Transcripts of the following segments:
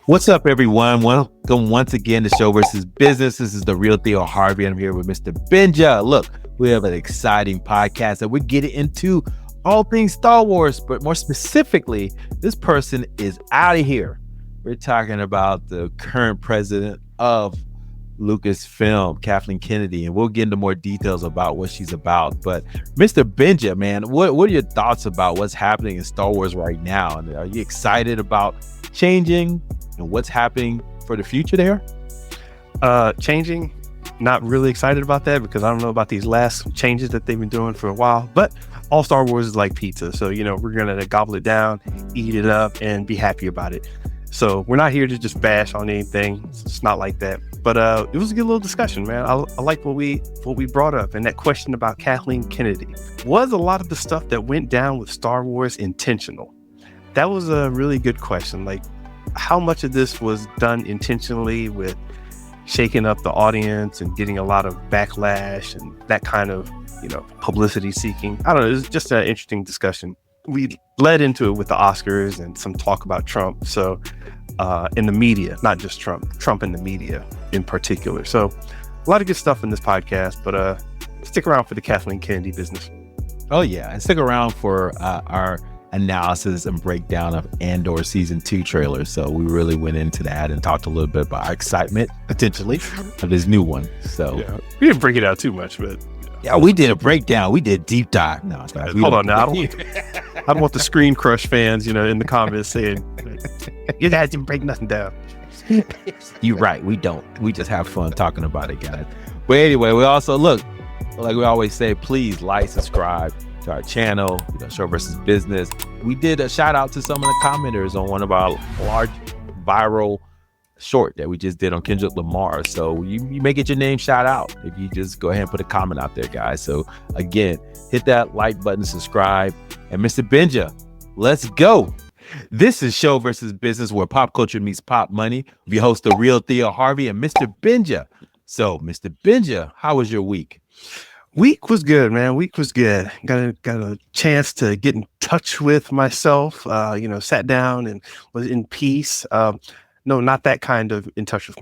What's up, everyone? Welcome once again to Show versus Business. This is the real Theo Harvey. I'm here with Mr. Benja. Look, we have an exciting podcast that we're getting into all things Star Wars, but more specifically, this person is out of here. We're talking about the current president of Lucasfilm, Kathleen Kennedy, and we'll get into more details about what she's about. But Mr. Benja, man, what are your thoughts about what's happening in Star Wars right now? And are you excited about changing and what's happening for the future there? Changing, not really excited about that because I don't know about these last changes that they've been doing for a while. But all Star Wars is like pizza, so we're gonna gobble it down, eat it up, and be happy about it. So we're not here to just bash on anything. It's not like that. But it was a good little discussion, man. I like what we brought up, and that question about Kathleen Kennedy. Was a lot of the stuff that went down with Star Wars intentional? That was a really good question. Like, how much of this was done intentionally with shaking up the audience and getting a lot of backlash and that kind of, publicity seeking? I don't know. It was just an interesting discussion. We led into it with the Oscars and some talk about Trump. So in the media, not just Trump in the media in particular. So a lot of good stuff in this podcast, but stick around for the Kathleen Kennedy business. Oh, yeah. And stick around for our analysis and breakdown of Andor season 2 trailer. So we really went into that and talked a little bit about our excitement potentially of this new one. So yeah, we didn't break it out too much, but yeah, we did a breakdown. We did deep dive. No, hold on now. I don't want the Screen Crush fans, in the comments saying you guys didn't break nothing down. You're right. We don't. We just have fun talking about it, guys. But anyway, we also look, like we always say, please like, subscribe to our channel, Show versus Business. We did a shout out to some of the commenters on one of our large viral short that we just did on Kendrick Lamar. So you may get your name shout out if you just go ahead and put a comment out there, guys. So again, hit that like button, subscribe, and Mr. Benja, let's go. This is Show versus Business, where pop culture meets pop money. We host the real Theo Harvey and Mr. Benja. So Mr. Benja, how was your week? Week was good, man. Week was good. Got a chance to get in touch with myself. Sat down and was in peace. No, not that kind of in touch with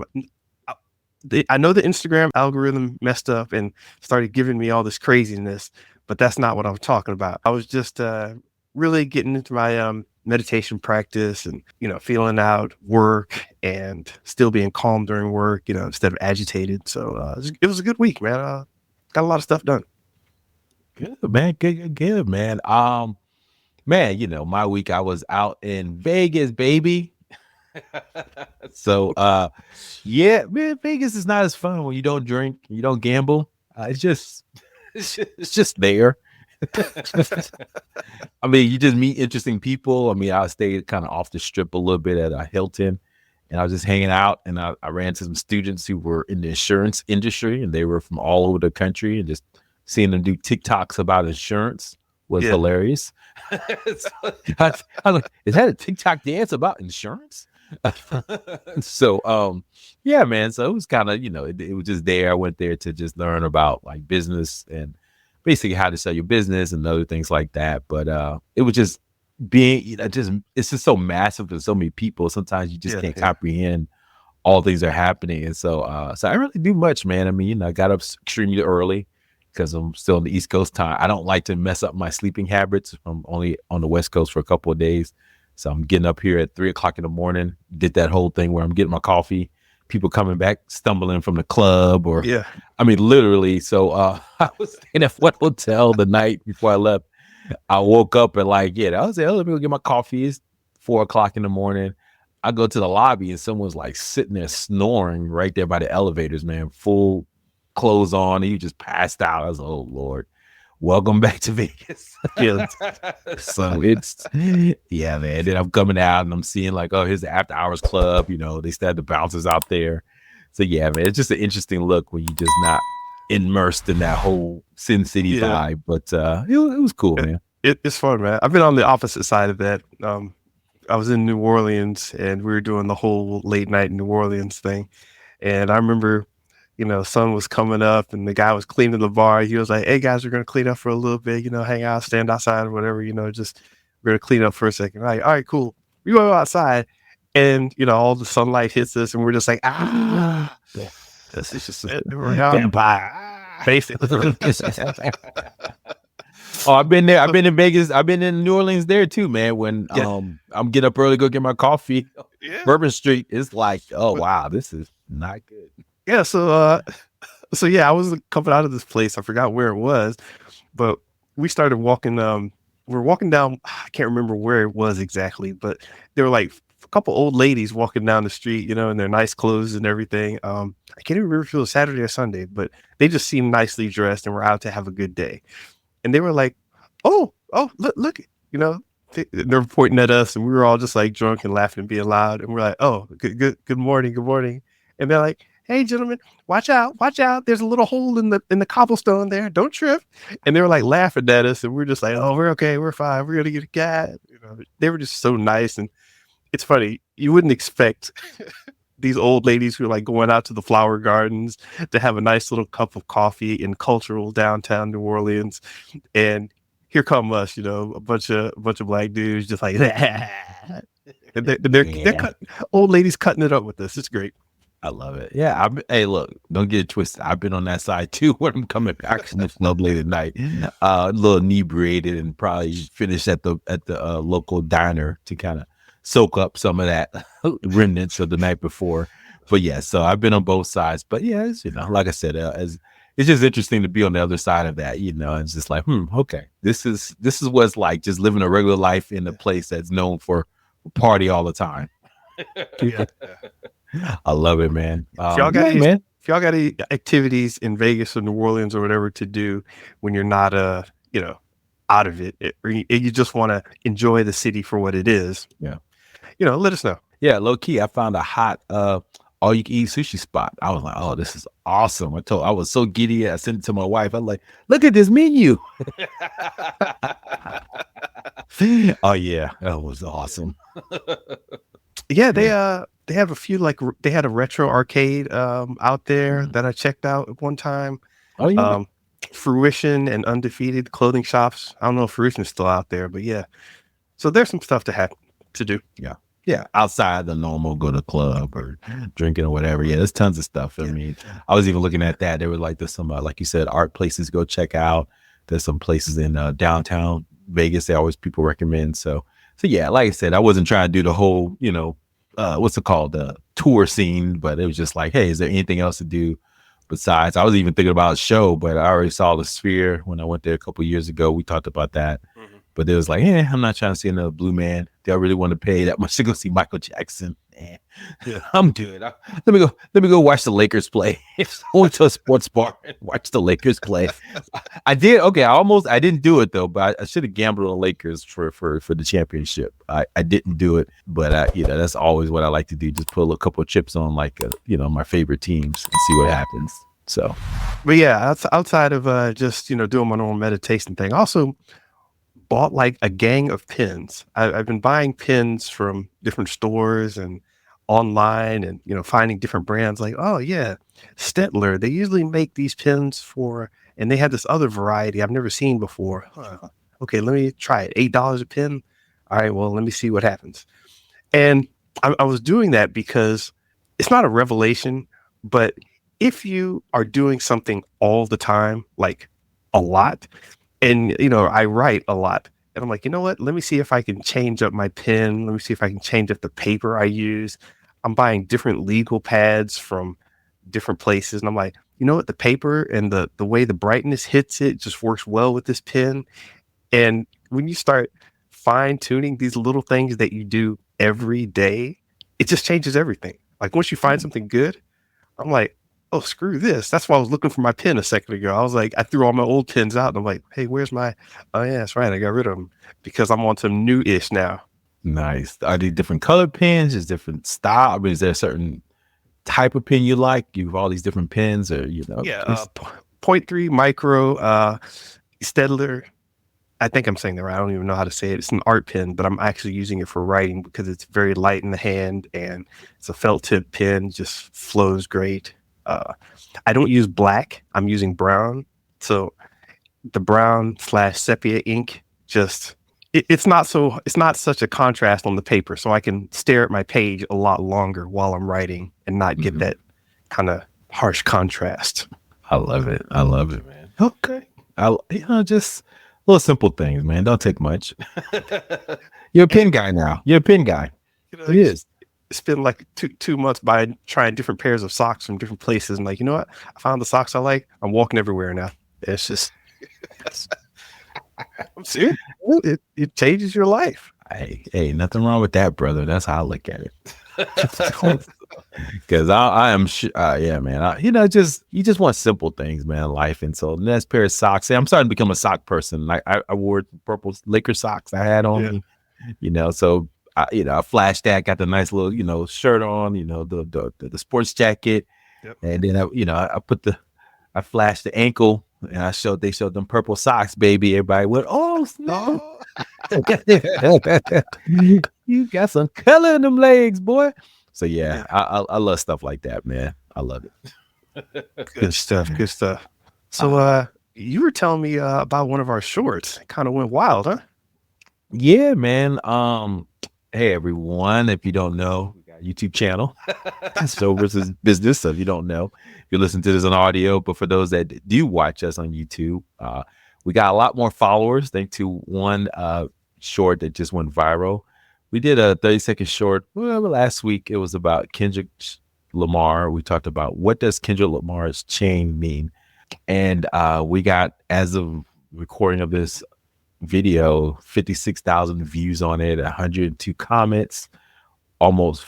I know the Instagram algorithm messed up and started giving me all this craziness, but that's not what I'm talking about. I was just really getting into my meditation practice and, feeling out work and still being calm during work, instead of agitated. So it was a good week, man. Got a lot of stuff done. Good, man. Good, man. Man, my week I was out in Vegas, baby. So yeah, man, Vegas is not as fun when you don't drink, you don't gamble. It's just there. I mean, you just meet interesting people. I mean, I stayed kind of off the strip a little bit at a Hilton, and I was just hanging out, and I ran into some students who were in the insurance industry, and they were from all over the country, and just seeing them do TikToks about insurance was hilarious. So I was like, is that a TikTok dance about insurance? So yeah, man. So it was kind of, it was just there. I went there to just learn about like business and basically how to sell your business and other things like that. But it was just being, it's just so massive to so many people. Sometimes you just can't comprehend all things that are happening. And so I didn't really do much, man. I mean, I got up extremely early because I'm still on the East Coast time. I don't like to mess up my sleeping habits. I'm only on the West Coast for a couple of days. So I'm getting up here at 3:00 in the morning, did that whole thing where I'm getting my coffee, people coming back, stumbling from the club or, I mean, literally. So I was staying at one hotel the night before I left. I woke up at I was like, let me go get my coffee. It's 4:00 in the morning. I go to the lobby and someone's like sitting there snoring right there by the elevators, man, full clothes on. And you just passed out. I was like, oh, Lord. Welcome back to Vegas. So it's, yeah, man. Then I'm coming out and I'm seeing here's the after hours club. They still have the bouncers out there. So yeah, man, it's just an interesting look when you're just not immersed in that whole Sin City vibe. But it was cool, man. It's fun, man. I've been on the opposite side of that. I was in New Orleans and we were doing the whole late night New Orleans thing. And I remember sun was coming up and the guy was cleaning the bar. He was like, hey guys, we're going to clean up for a little bit, hang out, stand outside or whatever, just we're going to clean up for a second. Like, all right, cool. We go outside And all the sunlight hits us, and we're just like, this is just we're out Vampire. basically. Oh, I've been there. I've been in Vegas. I've been in New Orleans there too, man. When Yeah. I'm getting up early, go get my coffee. Yeah. Bourbon Street is like, oh wow, this is not good. Yeah. So yeah, I was coming out of this place. I forgot where it was, but we started walking. We're walking down. I can't remember where it was exactly, but there were like a couple old ladies walking down the street, in their nice clothes and everything. I can't even remember if it was Saturday or Sunday, but they just seemed nicely dressed and were out to have a good day. And they were like, "Oh, look," they're pointing at us, and we were all just like drunk and laughing and being loud. And we're like, "Oh, good morning, good morning." And they're like, "Hey, gentlemen, watch out! There's a little hole in the cobblestone there. Don't trip." And they were like laughing at us, and we're just like, "Oh, we're okay, we're fine. We're gonna get a cat." They were just so nice, and it's funny. You wouldn't expect these old ladies who are like going out to the flower gardens to have a nice little cup of coffee in cultural downtown New Orleans, and here come us, a bunch of black dudes just like that. And they're old ladies cutting it up with us. It's great. I love it. Yeah. Hey, look, don't get it twisted. I've been on that side too when I'm coming back from the club late at night, a little inebriated, and probably finish at the local diner to kind of soak up some of that remnants of the night before. But yeah, so I've been on both sides. But yeah, it's, like I said, it's just interesting to be on the other side of that. It's just like, okay, this is what it's like just living a regular life in a place that's known for party all the time. Yeah. I love it, man. If y'all got any activities in Vegas or New Orleans or whatever to do when you're not out of it, or you just want to enjoy the city for what it is, let us know. Yeah, low key, I found a hot all you can eat sushi spot. I was like, oh, this is awesome. I was so giddy. I sent it to my wife. I was like, look at this menu. Oh yeah, that was awesome. Yeah, they have a few, they had a retro arcade out there that I checked out at one time. Oh yeah. Fruition and Undefeated clothing shops. I don't know if Fruition is still out there, but yeah. So there's some stuff to do. Yeah, outside the normal, go to club or drinking or whatever. Yeah, there's tons of stuff. I mean, I was even looking at that. There were there's some, like you said, art places to go check out. There's some places in downtown Vegas that always people recommend. So yeah, like I said, I wasn't trying to do the whole, what's it called, the tour scene, but it was just like, hey, is there anything else to do besides? I was even thinking about a show, but I already saw the Sphere when I went there a couple of years ago. We talked about that. Mm-hmm. But it was like, I'm not trying to see another Blue Man. Do I really want to pay that much to go see Michael Jackson? Yeah, I'm good. Let me go watch the Lakers play. If I went to a sports bar and watch the Lakers play. I did. Okay, I didn't do it though, but I should have gambled on the Lakers for the championship. I didn't do it, but that's always what I like to do. Just put a couple of chips on my favorite teams and see what happens. So, but yeah, outside of just doing my normal meditation thing, also bought a gang of pins. I've been buying pins from different stores and online, and finding different brands. Like, oh yeah, Stettler. They usually make these pins and they had this other variety I've never seen before. Okay, let me try it. $8 a pin. All right, well, let me see what happens. And I was doing that because it's not a revelation, but if you are doing something all the time, like a lot, and I write a lot, and I'm like, you know what? Let me see if I can change up my pen. Let me see if I can change up the paper I use. I'm buying different legal pads from different places, and I'm like, you know what? The paper and the way the brightness hits it just works well with this pen. And when you start fine tuning these little things that you do every day, it just changes everything. Like once you find something good, I'm like, oh, screw this. That's why I was looking for my pen a second ago. I was like, I threw all my old pens out, and I'm like, hey, where's my, oh yeah, that's right. I got rid of them because I'm on some new-ish now. Nice. Are they different color pens? Is different style? I mean, is there a certain type of pen you like? You have all these different pens, or Yeah, 0.3 micro Stettler. I think I'm saying that right. I don't even know how to say it. It's an art pen, but I'm actually using it for writing because it's very light in the hand, and it's a felt tip pen. Just flows great. I don't use black. I'm using brown. So the brown / sepia ink just it's not such a contrast on the paper, so I can stare at my page a lot longer while I'm writing and not get that kind of harsh contrast. I love it. I love it, man. Okay. Just little simple things, man. Don't take much. You're a pen guy now. You're a pen guy. It is. Spend like 2 months by trying different pairs of socks from different places, and like, you know what? I found the socks I like. I'm walking everywhere now. It's just, I'm serious. It changes your life. Hey, nothing wrong with that, brother. That's how I look at it. Because I am, yeah, man. You just want simple things, man, in life. And so the next pair of socks. I'm starting to become a sock person. Like I wore purple Laker socks I had on me, so. I flashed that, got the nice little, shirt on, the sports jacket. Yep. And then I flashed the ankle and they showed them purple socks, baby. Everybody went, oh, no. You got some color in them legs, boy. So yeah, I love stuff like that, man. I love it. Good stuff. So you were telling me about one of our shorts. It kind of went wild, huh? Yeah, man. Hey everyone, if you don't know, we got a YouTube channel, So versus Business. So if you don't know, you listen to this on audio, but for those that do watch us on YouTube, we got a lot more followers thanks to one short that just went viral. We did a 30-second short last week. It was about Kendrick Lamar. We talked about what does Kendrick Lamar's chain mean, and we got, as of recording of this video, 56,000 views on it, 102 comments, almost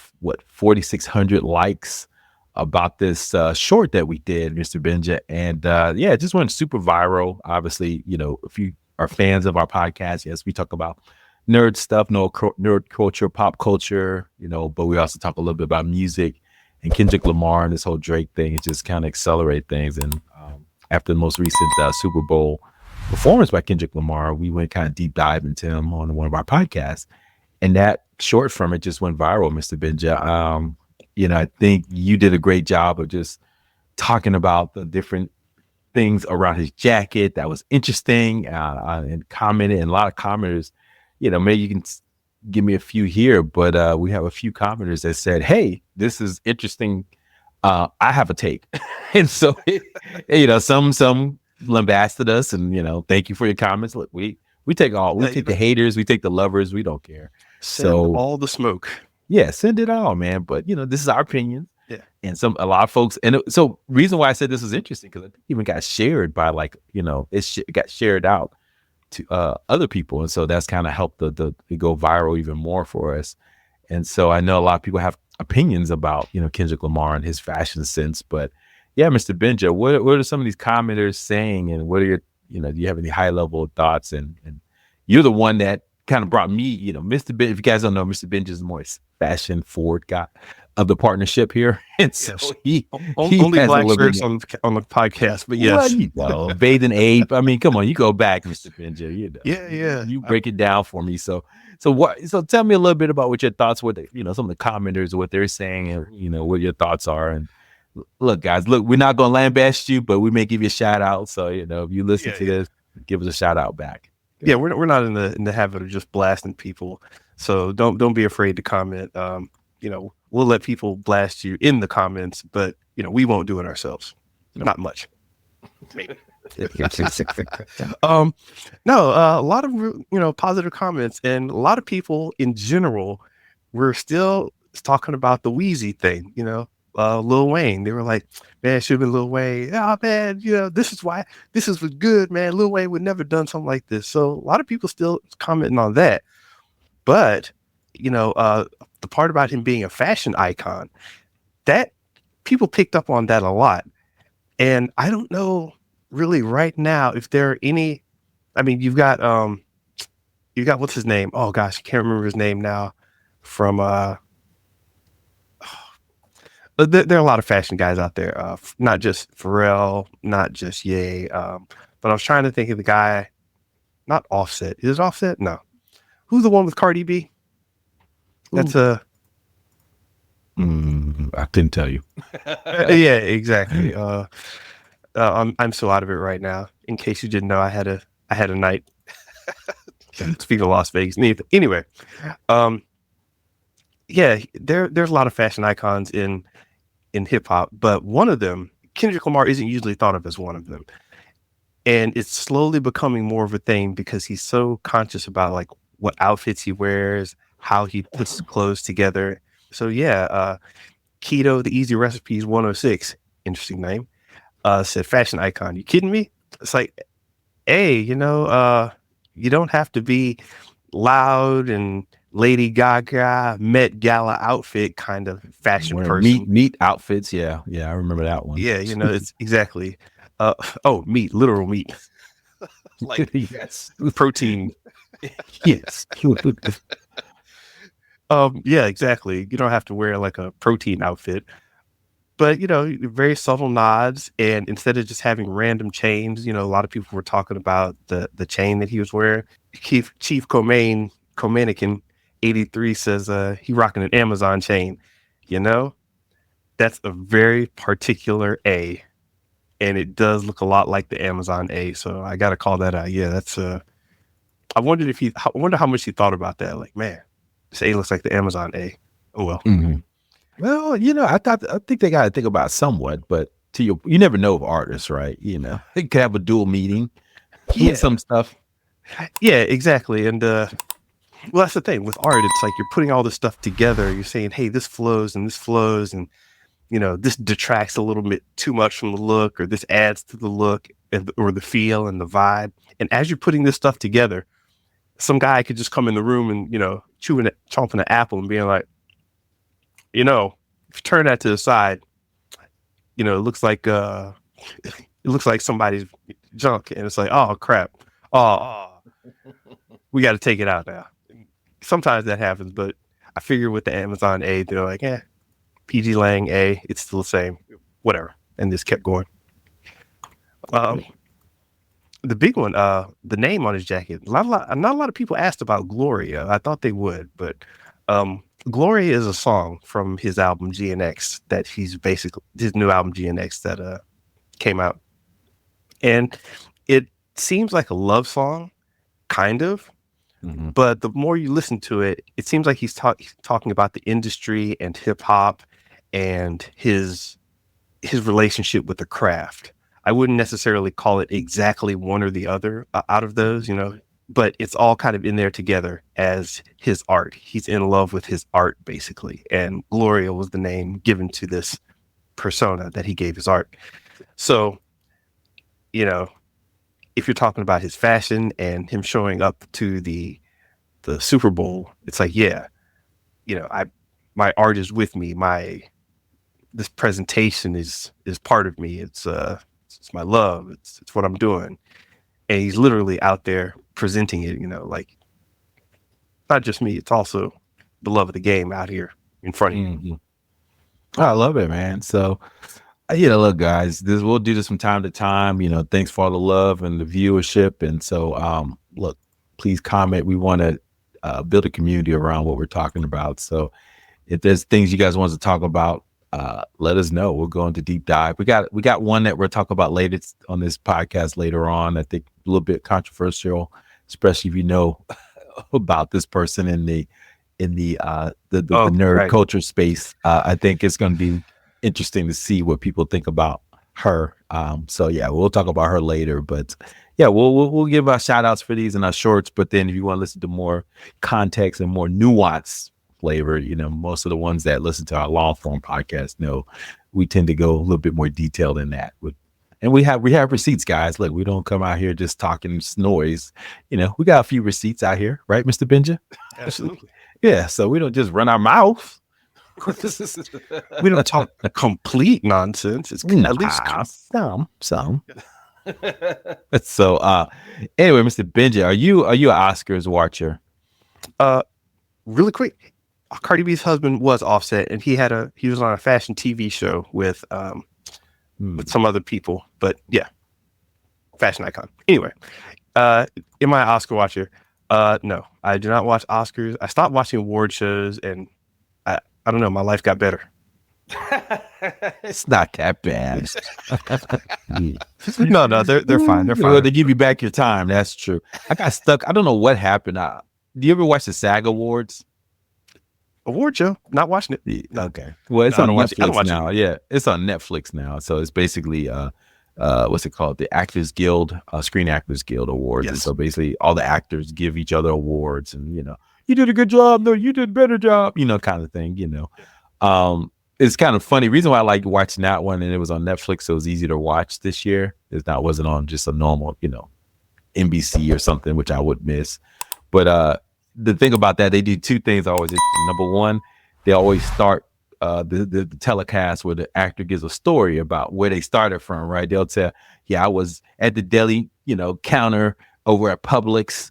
4,600 likes about this short that we did, Mr. Benja. And it just went super viral. Obviously, if you are fans of our podcast, yes, we talk about nerd stuff, nerd culture, pop culture, but we also talk a little bit about music and Kendrick Lamar and this whole Drake thing. It just kind of accelerate things. And after the most recent Super Bowl performance by Kendrick Lamar, we went kind of deep dive into him on one of our podcasts, and that short from it just went viral, Mr. Benja. I think you did a great job of just talking about the different things around his jacket that was interesting, and commented, and a lot of commenters, maybe you can give me a few here, but we have a few commenters that said, hey, this is interesting. I have a take. And so, some lambasted us, and thank you for your comments. Look, we take the haters, we take the lovers, we don't care. Send all the smoke. Yeah, send it all, man. But this is our opinion. Yeah. And a lot of folks, and so reason why I said this was interesting, because it even got shared by it got shared out to other people, and so that's kind of helped it go viral even more for us. And so I know a lot of people have opinions about Kendrick Lamar and his fashion sense, but yeah, Mr. Benja, what are some of these commenters saying, and what are your, do you have any high level thoughts? And you're the one that kind of brought me, Mr. Ben. If you guys don't know, Mr. Benja is the more fashion forward guy of the partnership here, and so he only black shirts on the podcast, but yes, bathing ape. I mean, come on, you go back, Mr. Benja. Yeah, you break it down for me. So tell me a little bit about what your thoughts were. Some of the commenters, what they're saying, and what your thoughts are. And look, guys, we're not going to lambaste you, but we may give you a shout out. So, if you listen to this, give us a shout out back. Yeah, we're not in the habit of just blasting people. So don't be afraid to comment. We'll let people blast you in the comments, but we won't do it ourselves. Not much. Maybe. A lot of positive comments, and a lot of people in general were still talking about the Wheezy thing, Lil Wayne. They were like, man, it should have been Lil Wayne. Oh man, this is why this was good, man. Lil Wayne would never done something like this. So a lot of people still commenting on that. But the part about him being a fashion icon, that people picked up on that a lot. And I don't know really right now if there are any. I mean, you've got what's his name? Oh gosh, I can't remember his name now. From there are a lot of fashion guys out there, not just Pharrell, not just Ye, but I was trying to think of the guy, not Offset. Is it Offset? No. Who's the one with Cardi B? That's I couldn't tell you. Yeah, exactly. I'm so out of it right now. In case you didn't know, I had a night. Speaking of Las Vegas, anyway, yeah, there's a lot of fashion icons in hip hop, but one of them, Kendrick Lamar, isn't usually thought of as one of them, and it's slowly becoming more of a thing because he's so conscious about like what outfits he wears, how he puts clothes together. So yeah, Keto, the Easy Recipes 106, interesting name. Said fashion icon. You kidding me? It's like, hey, you don't have to be loud and Lady Gaga Met Gala outfit kind of fashion person. Meat outfits. Yeah, I remember that one. Yeah, it's exactly. Meat, literal meat, like yes, protein. yes. Yeah, exactly. You don't have to wear like a protein outfit, but very subtle nods. And instead of just having random chains, a lot of people were talking about the chain that he was wearing. Chief Comanican 83 says he rocking an Amazon chain. That's a very particular A, and it does look a lot like the Amazon A. So I got to call that out. Yeah, that's I wonder how much he thought about that. Like, man, this A looks like the Amazon A. Oh well. Mm-hmm. Well, I think they got to think about it somewhat, but you never know of artists, right? They could have a dual meaning. Yeah, some stuff. Yeah, exactly. And well, that's the thing with art. It's like you're putting all this stuff together. You're saying, hey, this flows and this flows, and this detracts a little bit too much from the look, or this adds to the look or the feel and the vibe. And as you're putting this stuff together, some guy could just come in the room and chomping an apple and being like, if you turn that to the side, it looks like somebody's junk, and it's like, oh crap, oh, we got to take it out now. Sometimes that happens, but I figure with the Amazon A, they're like, PG Lang A, it's still the same, whatever, and this kept going. The big one, the name on his jacket. Not a lot of people asked about Gloria. I thought they would, but Gloria is a song from his album GNX that his new album GNX that came out, and it seems like a love song, kind of. Mm-hmm. But the more you listen to it, it seems like he's talking about the industry and hip hop and his relationship with the craft. I wouldn't necessarily call it exactly one or the other out of those, but it's all kind of in there together as his art. He's in love with his art, basically. And Gloria was the name given to this persona that he gave his art. So, if you're talking about his fashion and him showing up to the Super Bowl, it's like, my art is with me. This presentation is part of me. It's my love. It's what I'm doing. And he's literally out there presenting it, like not just me, it's also the love of the game out here in front of you. Mm-hmm. Oh, I love it, man. So look, guys, we'll do this from time to time. Thanks for all the love and the viewership. And so, look, please comment. We want to build a community around what we're talking about. So if there's things you guys want us to talk about, let us know. We'll go into deep dive. We got one that we'll talk about later on this podcast later on. I think a little bit controversial, especially if you know about this person in the nerd culture space. I think it's going to be interesting to see what people think about her. So yeah, we'll talk about her later, but yeah, we'll give our shout outs for these in our shorts. But then if you want to listen to more context and more nuance flavor, most of the ones that listen to our long form podcast know we tend to go a little bit more detailed than that. And we have receipts, guys. Look, we don't come out here just talking noise. We got a few receipts out here, right, Mr. Benja? Absolutely. Yeah. So we don't just run our mouth. We don't talk complete nonsense. It's at least some. So anyway, Mr. Benja, are you an Oscars watcher? Really quick, Cardi B's husband was Offset, and he was on a fashion TV show with some other people. But yeah, fashion icon. Anyway, am I an Oscar watcher? No, I do not watch Oscars. I stopped watching award shows, and I don't know. My life got better. It's not that bad. No, they're fine. They're Well, fine. they give you back your time. That's true. I got stuck. I don't know what happened. Do you ever watch the SAG Awards? Award show. Not watching it. Yeah, okay. Well, it's No, I on don't watch it. I don't Netflix watch now. it. Yeah, it's on Netflix now. So it's basically what's it called? The Actors Guild, Screen Actors Guild Awards. And Yes. so basically all the actors give each other awards, and you did a good job. No, you did a better job. Kind of thing. It's kind of funny. Reason why I like watching that one, and it was on Netflix, so it was easy to watch this year. Wasn't on just a normal, NBC or something, which I would miss. But the thing about that, they do two things always. Number one, they always start the telecast where the actor gives a story about where they started from, right? They'll tell, I was at the deli, counter over at Publix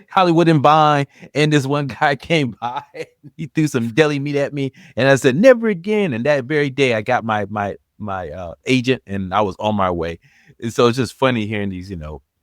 Hollywood and Vine, and this one guy came by, he threw some deli meat at me, and I said, never again. And that very day, I got my agent, and I was on my way. And so it's just funny hearing these,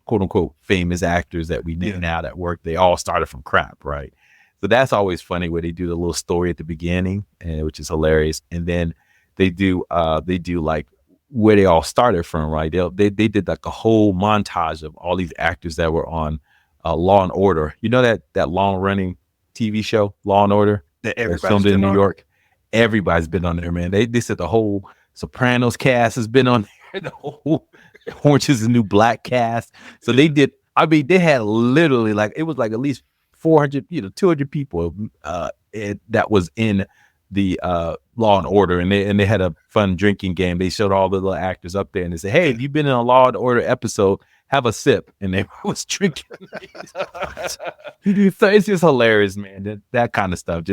quote unquote famous actors that we know now that work. They all started from crap, right? So that's always funny where they do the little story at the beginning, and which is hilarious. And then they do like where they all started from, right? They did like a whole montage of all these actors that were on Law and Order. You know that long running TV show, Law and Order, That that's everybody's filmed in been New on. York. Everybody's been on there, man. They said the whole Sopranos cast has been on there. The whole Orange is the New Black cast. So they did. I mean, they had literally it was like at least 400, 200 people that was in the Law and Order, and they had a fun drinking game. They showed all the little actors up there, and they said, "Hey, if you've been in a Law and Order episode, have a sip." And they was drinking. So it's just hilarious, man. That kind of stuff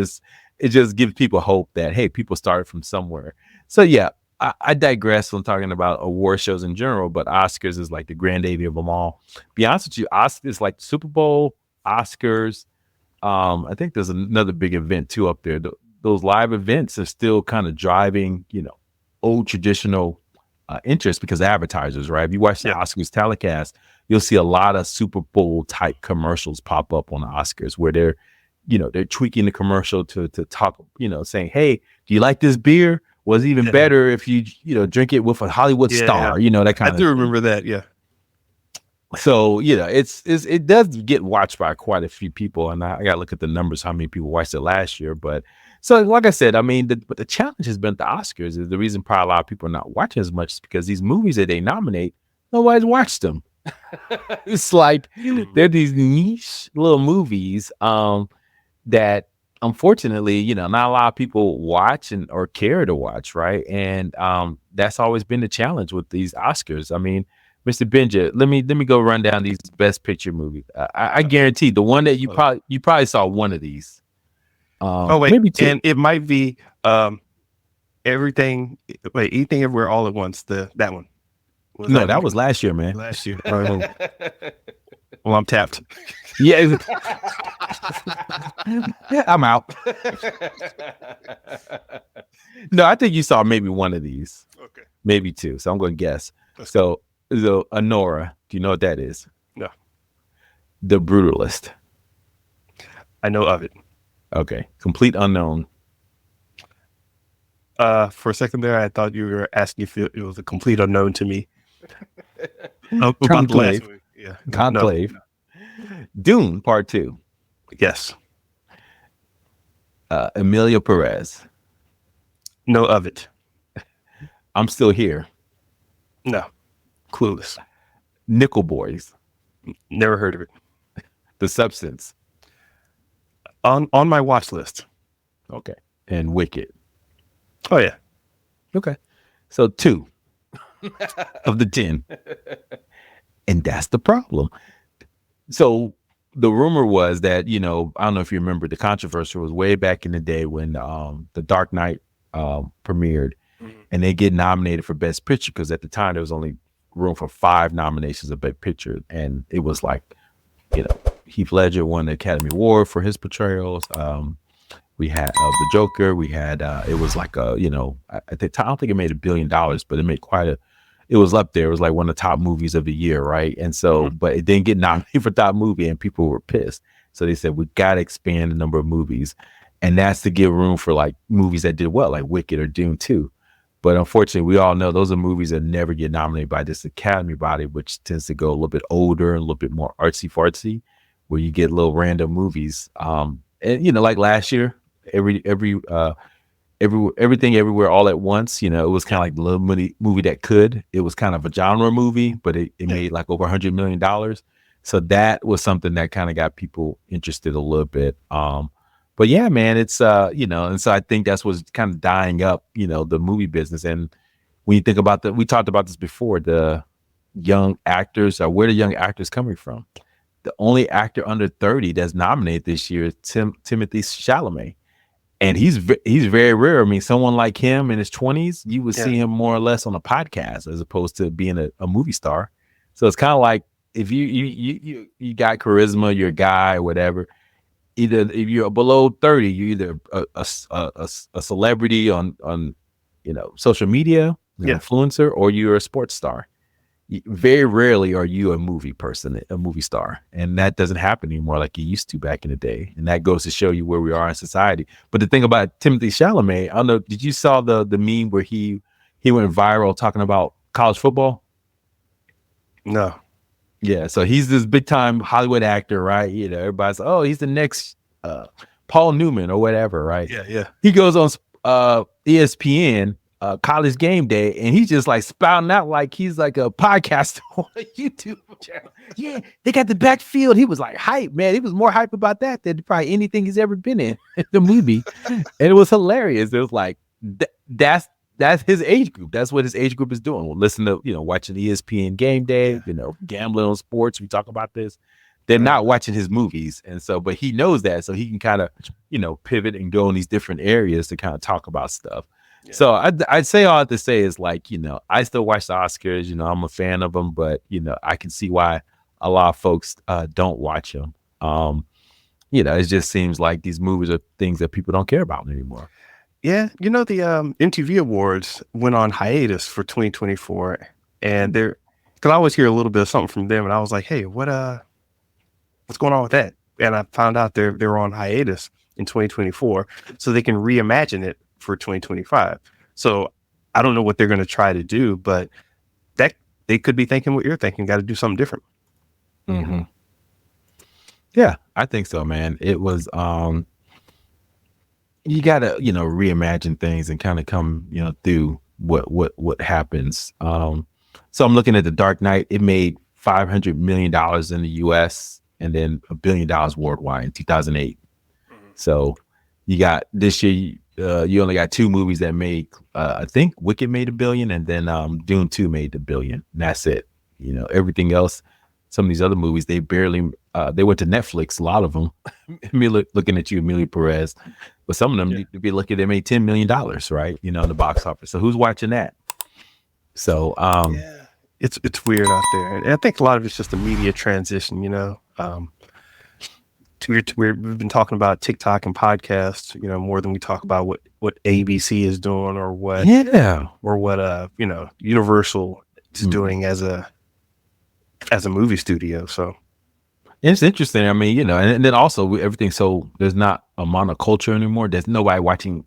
it just gives people hope that, hey, people started from somewhere. So yeah, I digress on talking about award shows in general, but Oscars is like the granddaddy of them all. Be honest with you, Oscars like Super Bowl, Oscars. I think there's another big event too up there. Those live events are still kind of driving, old traditional interest because advertisers, right? If you watch the Oscars telecast, you'll see a lot of Super Bowl type commercials pop up on the Oscars where they're tweaking the commercial to talk, saying, "Hey, do you like this beer? Was even better if you drink it with a Hollywood star." That kind of. I do remember that. Yeah. So it does get watched by quite a few people, and I got to look at the numbers, how many people watched it last year. But so, like I said, I mean, but the challenge has been the Oscars. Is the reason probably a lot of people are not watching as much is because these movies that they nominate, nobody's watched them. It's like they're these niche little movies that unfortunately, not a lot of people watch or care to watch, right? And that's always been the challenge with these Oscars. I mean, Mr. Benja, let me go run down these Best Picture movies. I guarantee the one that you probably saw one of these. Maybe two. And it might be Anything Everywhere All at Once. That one. That was last year, man. Last year. Well, I'm tapped. Yeah. I'm out. No, I think you saw maybe one of these. Okay. Maybe two. So I'm going to guess. So Andor, do you know what that is? No. The Brutalist. I know of it. Okay. Complete unknown. For a second there, I thought you were asking if it was a complete unknown to me. Conclave. Yeah. Conclave. No. Dune Part 2. Yes. Emilia Perez. Know of it. I'm Still Here. No. Clueless. Nickel Boys. Never heard of it. The Substance. On my watch list. Okay. And Wicked. Oh yeah. Okay. So 2 of the 10. And that's the problem. So the rumor was that, I don't know if you remember, the controversy was way back in the day when The Dark Knight premiered, and they get nominated for Best Picture because at the time there was only room for 5 nominations of Best Picture, and it was like, Heath Ledger won the Academy Award for his portrayals. We had the Joker. We had it was like at the time I don't think it made $1 billion, but it made it was up there. It was like one of the top movies of the year, right? And so, but it didn't get nominated for top movie, and people were pissed. So they said we got to expand the number of movies. And that's to give room for like movies that did well, like Wicked or Dune 2. But unfortunately, we all know those are movies that never get nominated by this Academy body, which tends to go a little bit older and a little bit more artsy fartsy, where you get little random movies. And like last year, everything everywhere all at once. It was kind of like the little movie that could. It was kind of a genre movie, but it made like over $100 million. So that was something that kind of got people interested a little bit. But yeah, man, it's and so I think that's what's kind of dying up, the movie business. And when you think about we talked about this before, the young actors, where the young actors coming from. The only actor under 30 that's nominated this year is Timothy Chalamet. And he's very rare. I mean, someone like him in his 20s, you would see him more or less on a podcast as opposed to being a movie star. So it's kind of like if you got charisma, you're a guy or whatever. Either if you're below 30, you're either a celebrity on social media, influencer, or you're a sports star. Very rarely are you a movie person, a movie star, and that doesn't happen anymore like it used to back in the day. And that goes to show you where we are in society. But the thing about Timothy Chalamet, I don't know, did you saw the meme where he went viral talking about college football? No. Yeah, so he's this big time Hollywood actor, right? Everybody's like, oh, he's the next Paul Newman or whatever, right? Yeah. He goes on ESPN. College Game Day, and he's just like spouting out like he's like a podcaster on a YouTube channel. Yeah, they got the backfield. He was like hype, man. He was more hype about that than probably anything he's ever been in the movie, and it was hilarious. It was like that's his age group. That's what his age group is doing. We'll listen to watching ESPN Game Day, gambling on sports. We talk about this. They're not watching his movies, and so but he knows that, so he can kind of pivot and go in these different areas to kind of talk about stuff. Yeah. So I'd say all I have to say is like, I still watch the Oscars, I'm a fan of them, but, I can see why a lot of folks don't watch them. It just seems like these movies are things that people don't care about anymore. Yeah. The MTV Awards went on hiatus for 2024 and because I always hear a little bit of something from them and I was like, hey, what's going on with that? And I found out they're on hiatus in 2024 so they can reimagine it for 2025. So I don't know what they're going to try to do, but that they could be thinking what you're thinking, got to do something different. Mm-hmm. Yeah, I think so, man. It was, you got to, reimagine things and kind of come, through what happens. So I'm looking at The Dark Knight. It made $500 million in the US and then $1 billion worldwide in 2008. So you got this year, you only got two movies that made, I think Wicked made $1 billion and then Dune 2 made $1 billion. And that's it. Everything else, some of these other movies, they barely, they went to Netflix, a lot of them. Looking at you, Amelia Perez. But some of them, you'd be lucky they made $10 million, right? In the box office. So who's watching that? So, it's weird out there. And I think a lot of it's just a media transition, we've been talking about TikTok and podcasts, more than we talk about what ABC is doing or what Universal is doing as a movie studio. So it's interesting. I mean, and then also everything. So there's not a monoculture anymore. There's nobody watching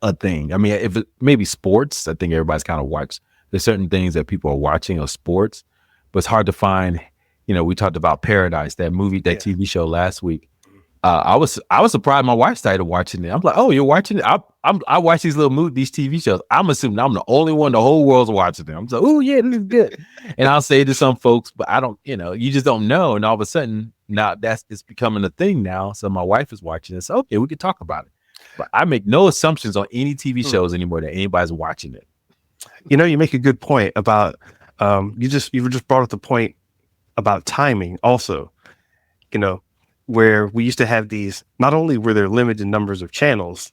a thing. I mean, if it maybe sports, I think everybody's kind of watched. There's certain things that people are watching or sports, but it's hard to find. We talked about Paradise, that movie, that TV show last week. I was surprised my wife started watching it. I'm like, oh, you're watching it? I watch these these TV shows. I'm assuming I'm the only one. The whole world's watching them. I'm like, oh yeah, this is good. And I'll say to some folks, but I don't. You just don't know. And all of a sudden, now it's becoming a thing now. So my wife is watching this. Okay, we can talk about it. But I make no assumptions on any TV shows anymore that anybody's watching it. You make a good point about you just brought up the point about timing also, where we used to have these, not only were there limited numbers of channels,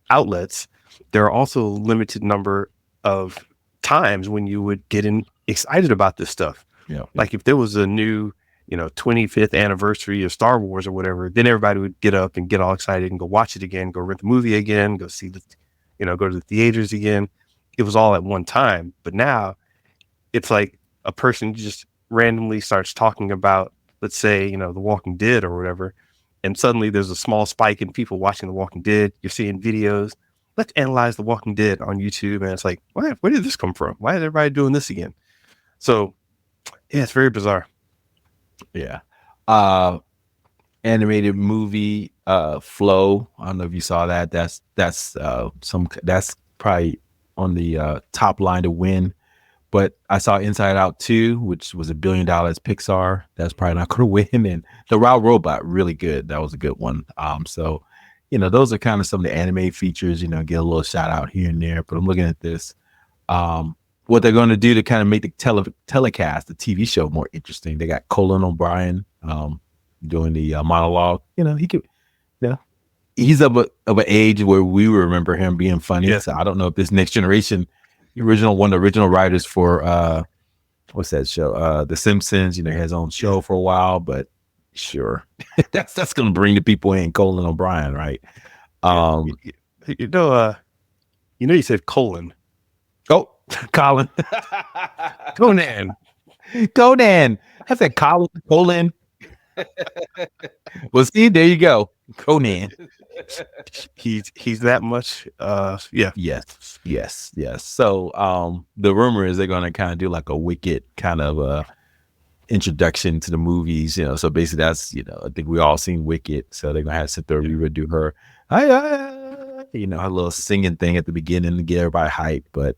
outlets, there are also a limited number of times when you would get excited about this stuff. Yeah. Like if there was a new, 25th anniversary of Star Wars or whatever, then everybody would get up and get all excited and go watch it again, go rent the movie again, go see go to the theaters again. It was all at one time. But now it's like a person just randomly starts talking about, let's say, The Walking Dead or whatever, and suddenly there's a small spike in people watching The Walking Dead. You're seeing videos. Let's analyze The Walking Dead on YouTube, and it's like, where did this come from? Why is everybody doing this again? So yeah, it's very bizarre. Yeah. Animated movie Flow. I don't know if you saw that. That's probably on the top line to win. But I saw Inside Out 2, which was $1 billion Pixar. That's probably not going to win. And The Raw Robot, really good. That was a good one. So, those are kind of some of the anime features, get a little shout out here and there. But I'm looking at this. What they're going to do to kind of make the telecast, the TV show, more interesting. They got Colin O'Brien doing the monologue. He could, he's of an age where we remember him being funny. Yeah. So I don't know if this next generation, one of the original writers for what's that show? The Simpsons. He had his own show for a while, but sure, that's going to bring the people in. Colin O'Brien, right? You said Colin. Oh, Colin. Conan. I said Colin. Well, see, there you go. Conan. He's that much. Yeah. Yes. So the rumor is they're going to kind of do like a Wicked kind of introduction to the movies, So basically that's, I think we all seen Wicked. So they're going to have to sit there and redo her, her little singing thing at the beginning to get everybody hyped. But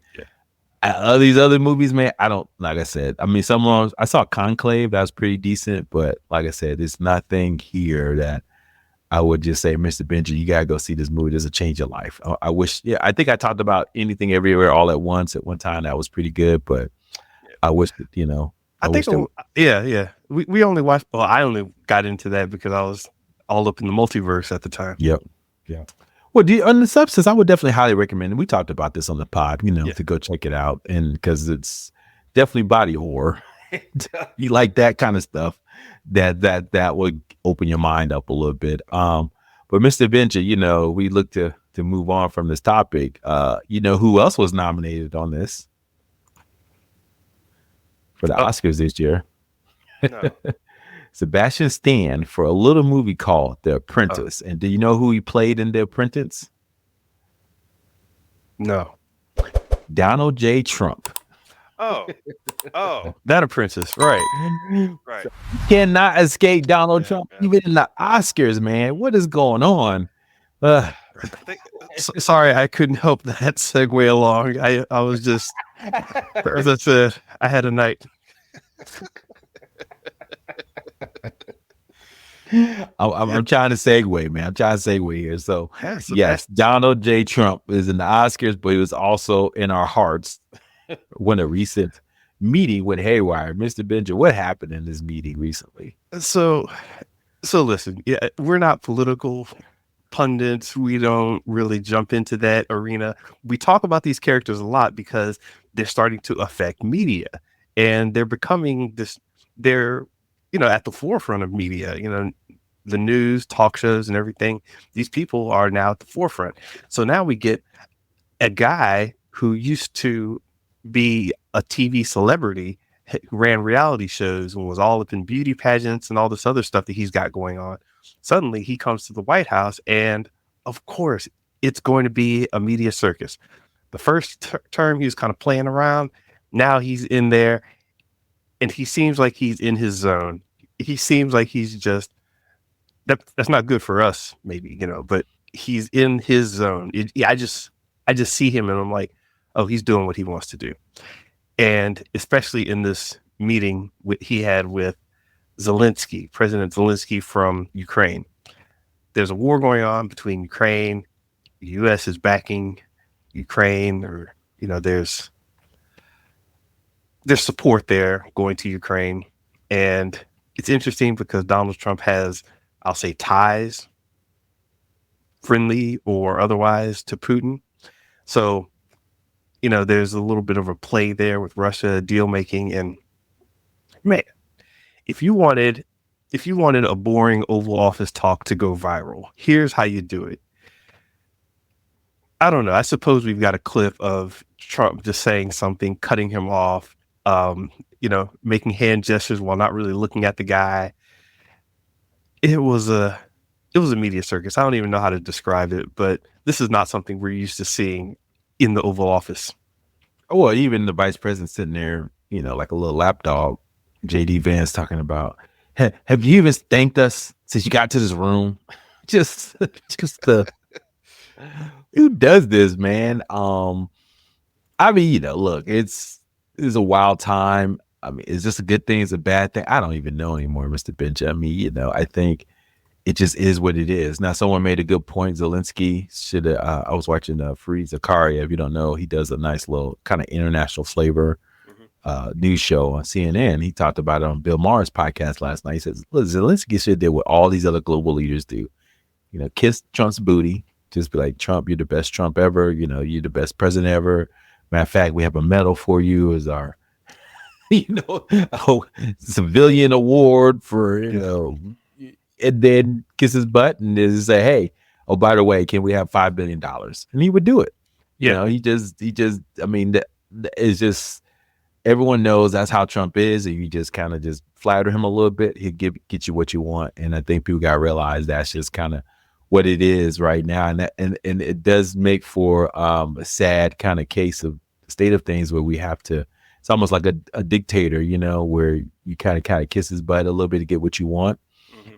these other movies, man, I don't, like I said, I mean, I saw Conclave, that was pretty decent, but like I said, there's nothing here that I would just say, Mr. Benji, you gotta go see this movie. This will change your life. I think I talked about Anything Everywhere All at Once at one time. That was pretty good, but I wish that, we only watched, I only got into that because I was all up in the multiverse at the time. Yep. Yeah. Well, on The Substance, I would definitely highly recommend it. We talked about this on the pod, to go check it out. And because it's definitely body horror. You like that kind of stuff, that would open your mind up a little bit. But Mr. Benji, we look to move on from this topic. Who else was nominated on this for the Oscars this year? No. Sebastian Stan for a little movie called The Apprentice. And do you know who he played in The Apprentice? No. Donald J. Trump. Oh, that Apprentice, right. So you cannot escape Donald Trump, even in the Oscars, man. What is going on? Sorry, I couldn't help that segue along. I was just, as I said, I had a night. I'm trying to segue, man. I'm trying to segue here. So, yes, Donald J. Trump is in the Oscars, but he was also in our hearts when a recent meeting went haywire. Mr. Benja, what happened in this meeting recently? So listen, we're not political pundits. We don't really jump into that arena. We talk about these characters a lot because they're starting to affect media, and they're becoming this. They're at the forefront of media. The news, talk shows, and everything. These people are now at the forefront. So now we get a guy who used to be a TV celebrity, who ran reality shows and was all up in beauty pageants and all this other stuff that he's got going on. Suddenly he comes to the White House, and of course it's going to be a media circus. The first term he was kind of playing around. Now he's in there, and he seems like he's in his zone. He seems like he's just, that's not good for us, maybe, but he's in his zone. I just see him and I'm like, oh, he's doing what he wants to do. And especially in this meeting he had with Zelensky, President Zelensky from Ukraine. There's a war going on between Ukraine. The U.S. is backing Ukraine, or, there's support there going to Ukraine. And it's interesting because Donald Trump has, I'll say, ties, friendly or otherwise, to Putin. So, there's a little bit of a play there with Russia, deal making. And man, if you wanted a boring Oval Office talk to go viral, here's how you do it. I don't know. I suppose we've got a clip of Trump just saying something, cutting him off, making hand gestures while not really looking at the guy. It was a it was a media circus. I don't even know how to describe it, but this is not something we're used to seeing in the Oval Office. Well, even the vice president sitting there, like a little lapdog, JD Vance talking about, have you even thanked us since you got to this room? just, just the who does this, man? I mean, look, it's a wild time. I mean, is this a good thing? Is it a bad thing? I don't even know anymore, Mr. Bench. I mean, I think it just is what it is. Now, someone made a good point. Zelensky should have. I was watching Free Zakaria. If you don't know, he does a nice little kind of international flavor news show on CNN. He talked about it on Bill Maher's podcast last night. He says, look, Zelensky should do what all these other global leaders do. Kiss Trump's booty. Just be like, Trump, you're the best Trump ever. You're the best president ever. Matter of fact, we have a medal for you as our, civilian award for, and then kiss his butt and just say, hey, oh, by the way, can we have $5 billion? And he would do it. Yeah. He just, I mean, it's just, everyone knows that's how Trump is. And you just kind of just flatter him a little bit. He'll get you what you want. And I think people got to realize that's just kind of what it is right now. And it does make for a sad kind of case of state of things where we have to, it's almost like a dictator, where you kind of kiss his butt a little bit to get what you want,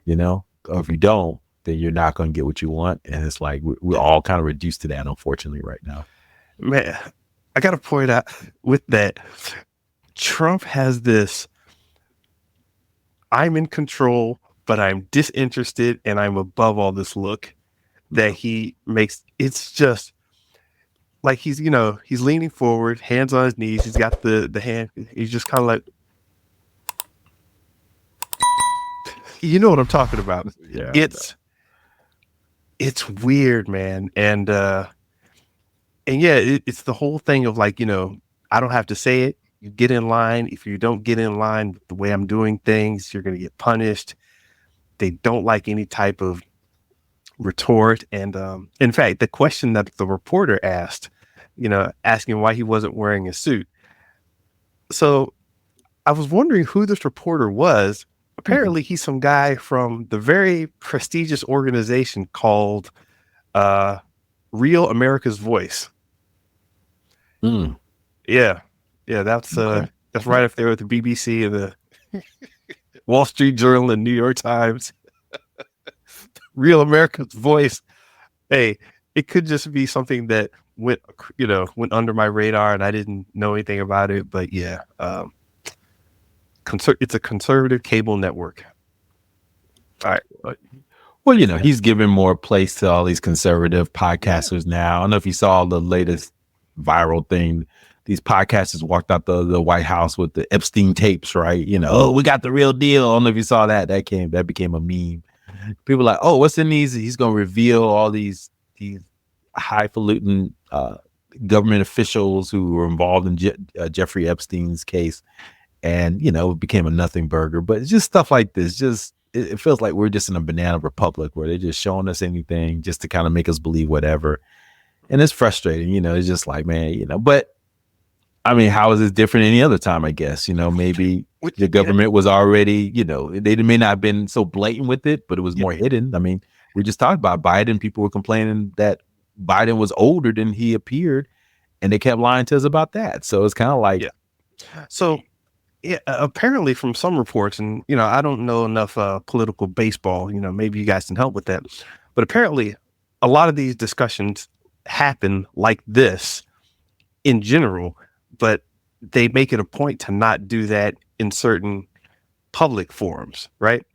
or if you don't, then you're not going to get what you want. And it's like, we're all kind of reduced to that, unfortunately, right now. Man, I got to point out with that, Trump has this, I'm in control, but I'm disinterested and I'm above all this look that he makes. It's just like he's leaning forward, hands on his knees. He's got the hand. He's just kind of like, you know what I'm talking about. Yeah. It's weird, man. And yeah, it's the whole thing of like, I don't have to say it. You get in line. If you don't get in line with the way I'm doing things, you're going to get punished. They don't like any type of retort. And in fact, the question that the reporter asked, asking why he wasn't wearing a suit. So I was wondering who this reporter was. Apparently, he's some guy from the very prestigious organization called Real America's Voice. Yeah, that's right up there with the BBC and the Wall Street Journal and New York Times. Real America's Voice. Hey, it could just be something that went under my radar and I didn't know anything about it. But yeah, it's a conservative cable network. All right. Well, he's giving more place to all these conservative podcasters now. I don't know if you saw the latest viral thing. These podcasters walked out the White House with the Epstein tapes, right? Oh, we got the real deal. I don't know if you saw that. That became a meme. People are like, oh, what's in these? He's going to reveal all these highfalutin government officials who were involved in Jeffrey Epstein's case. And, it became a nothing burger. But it's just stuff like this. It feels like we're just in a banana republic where they're just showing us anything just to kind of make us believe whatever. And it's frustrating, it's just like, man, but I mean, how is this different any other time, I guess? Maybe the government was already, they may not have been so blatant with it, but it was more hidden. I mean, we just talked about Biden. People were complaining that Biden was older than he appeared, and they kept lying to us about that. So it's kind of like. Yeah. So, apparently from some reports, and, I don't know enough political baseball, maybe you guys can help with that. But apparently a lot of these discussions happen like this in general, but they make it a point to not do that in certain public forums, right?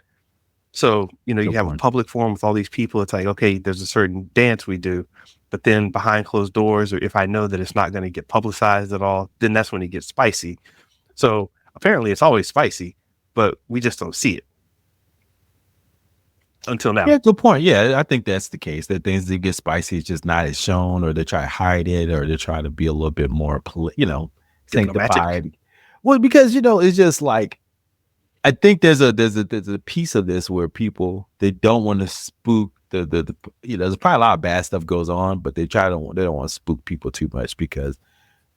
So, you have a public forum with all these people. It's like, okay, there's a certain dance we do, but then behind closed doors, or if I know that it's not going to get publicized at all, then that's when it gets spicy. So apparently it's always spicy, but we just don't see it until now. Yeah, good point. Yeah, I think that's the case. That things that get spicy is just not as shown, or they try to hide it, or they try to be a little bit more, sanctified. Well, because it's just like, I think there's a piece of this where people, they don't want to spook the there's probably a lot of bad stuff goes on, but they don't want to spook people too much because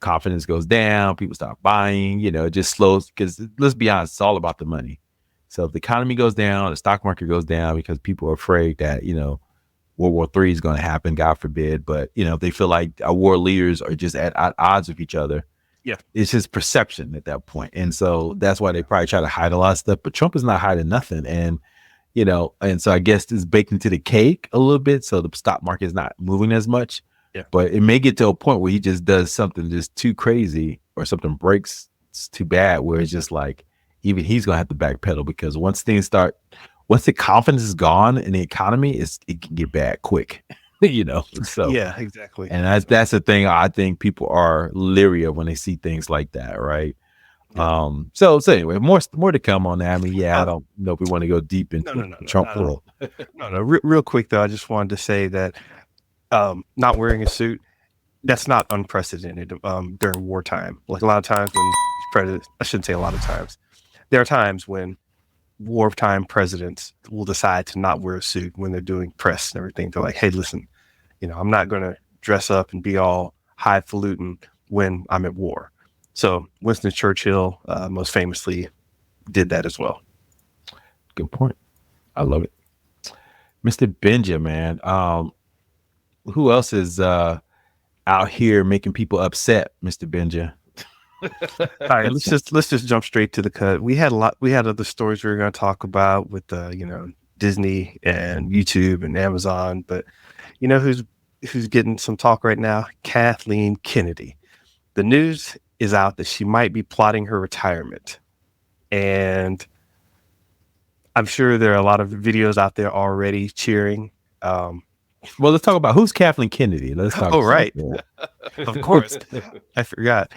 confidence goes down, people start buying, it just slows, because let's be honest, it's all about the money. So if the economy goes down, the stock market goes down because people are afraid that, World War III is going to happen, God forbid. But, if they feel like our world leaders are just at odds with each other, Yeah. it's just perception at that point. And so that's why they probably try to hide a lot of stuff. But Trump is not hiding nothing. And, and so I guess it's baked into the cake a little bit. So the stock market is not moving as much. Yeah. But it may get to a point where he just does something just too crazy or something breaks too bad where it's just like even he's going to have to backpedal because once the confidence is gone in the economy, it can get bad quick, So yeah, exactly. And that's the thing I think people are leery of when they see things like that, right? Yeah. So anyway, more to come on that. I mean, I don't know if we want to go deep into Trump world. No. Real quick though, I just wanted to say that not wearing a suit, that's not unprecedented during wartime. Like a lot of times when presidents, I shouldn't say a lot of times, there are times when wartime presidents will decide to not wear a suit when they're doing press and everything. They're like, hey, listen, I'm not going to dress up and be all highfalutin when I'm at war. So Winston Churchill most famously did that as well. Good point. I love it. Mr. Benja, man. Who else is out here making people upset, Mr. Benja? All right, let's just jump straight to the cut. We had other stories we were going to talk about with Disney and YouTube and Amazon, but who's getting some talk right now? Kathleen Kennedy. The news is out that she might be plotting her retirement, and I'm sure there are a lot of videos out there already cheering. Well, let's talk about who's Kathleen Kennedy. Let's talk. Oh, right. Of course. I forgot.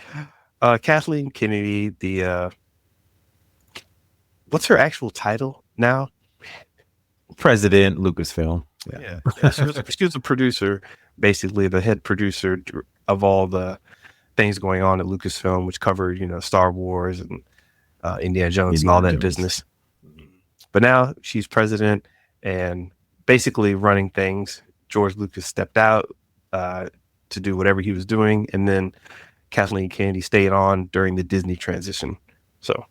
Kathleen Kennedy, what's her actual title now? President, Lucasfilm. Yeah. She was a producer, basically the head producer of all the things going on at Lucasfilm, which covered, Star Wars and Indiana Jones and all that business. But now she's president and basically running things. George Lucas stepped out to do whatever he was doing, and then Kathleen Kennedy stayed on during the Disney transition. So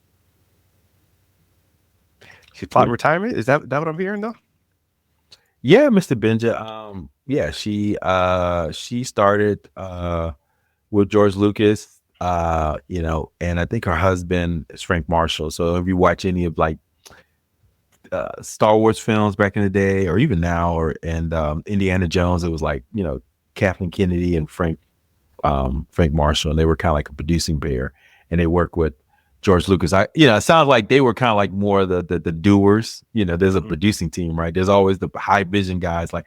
she's plotting retirement. Is that what I'm hearing though? Yeah, Mr. Benja. She started with George Lucas, and I think her husband is Frank Marshall. So if you watch any of like Star Wars films back in the day, or even now, and Indiana Jones, it was like Kathleen Kennedy and Frank Marshall, and they were kind of like a producing pair, and they worked with George Lucas. It sounds like they were kind of like more the doers. There's a producing team, right? There's always the high vision guys like,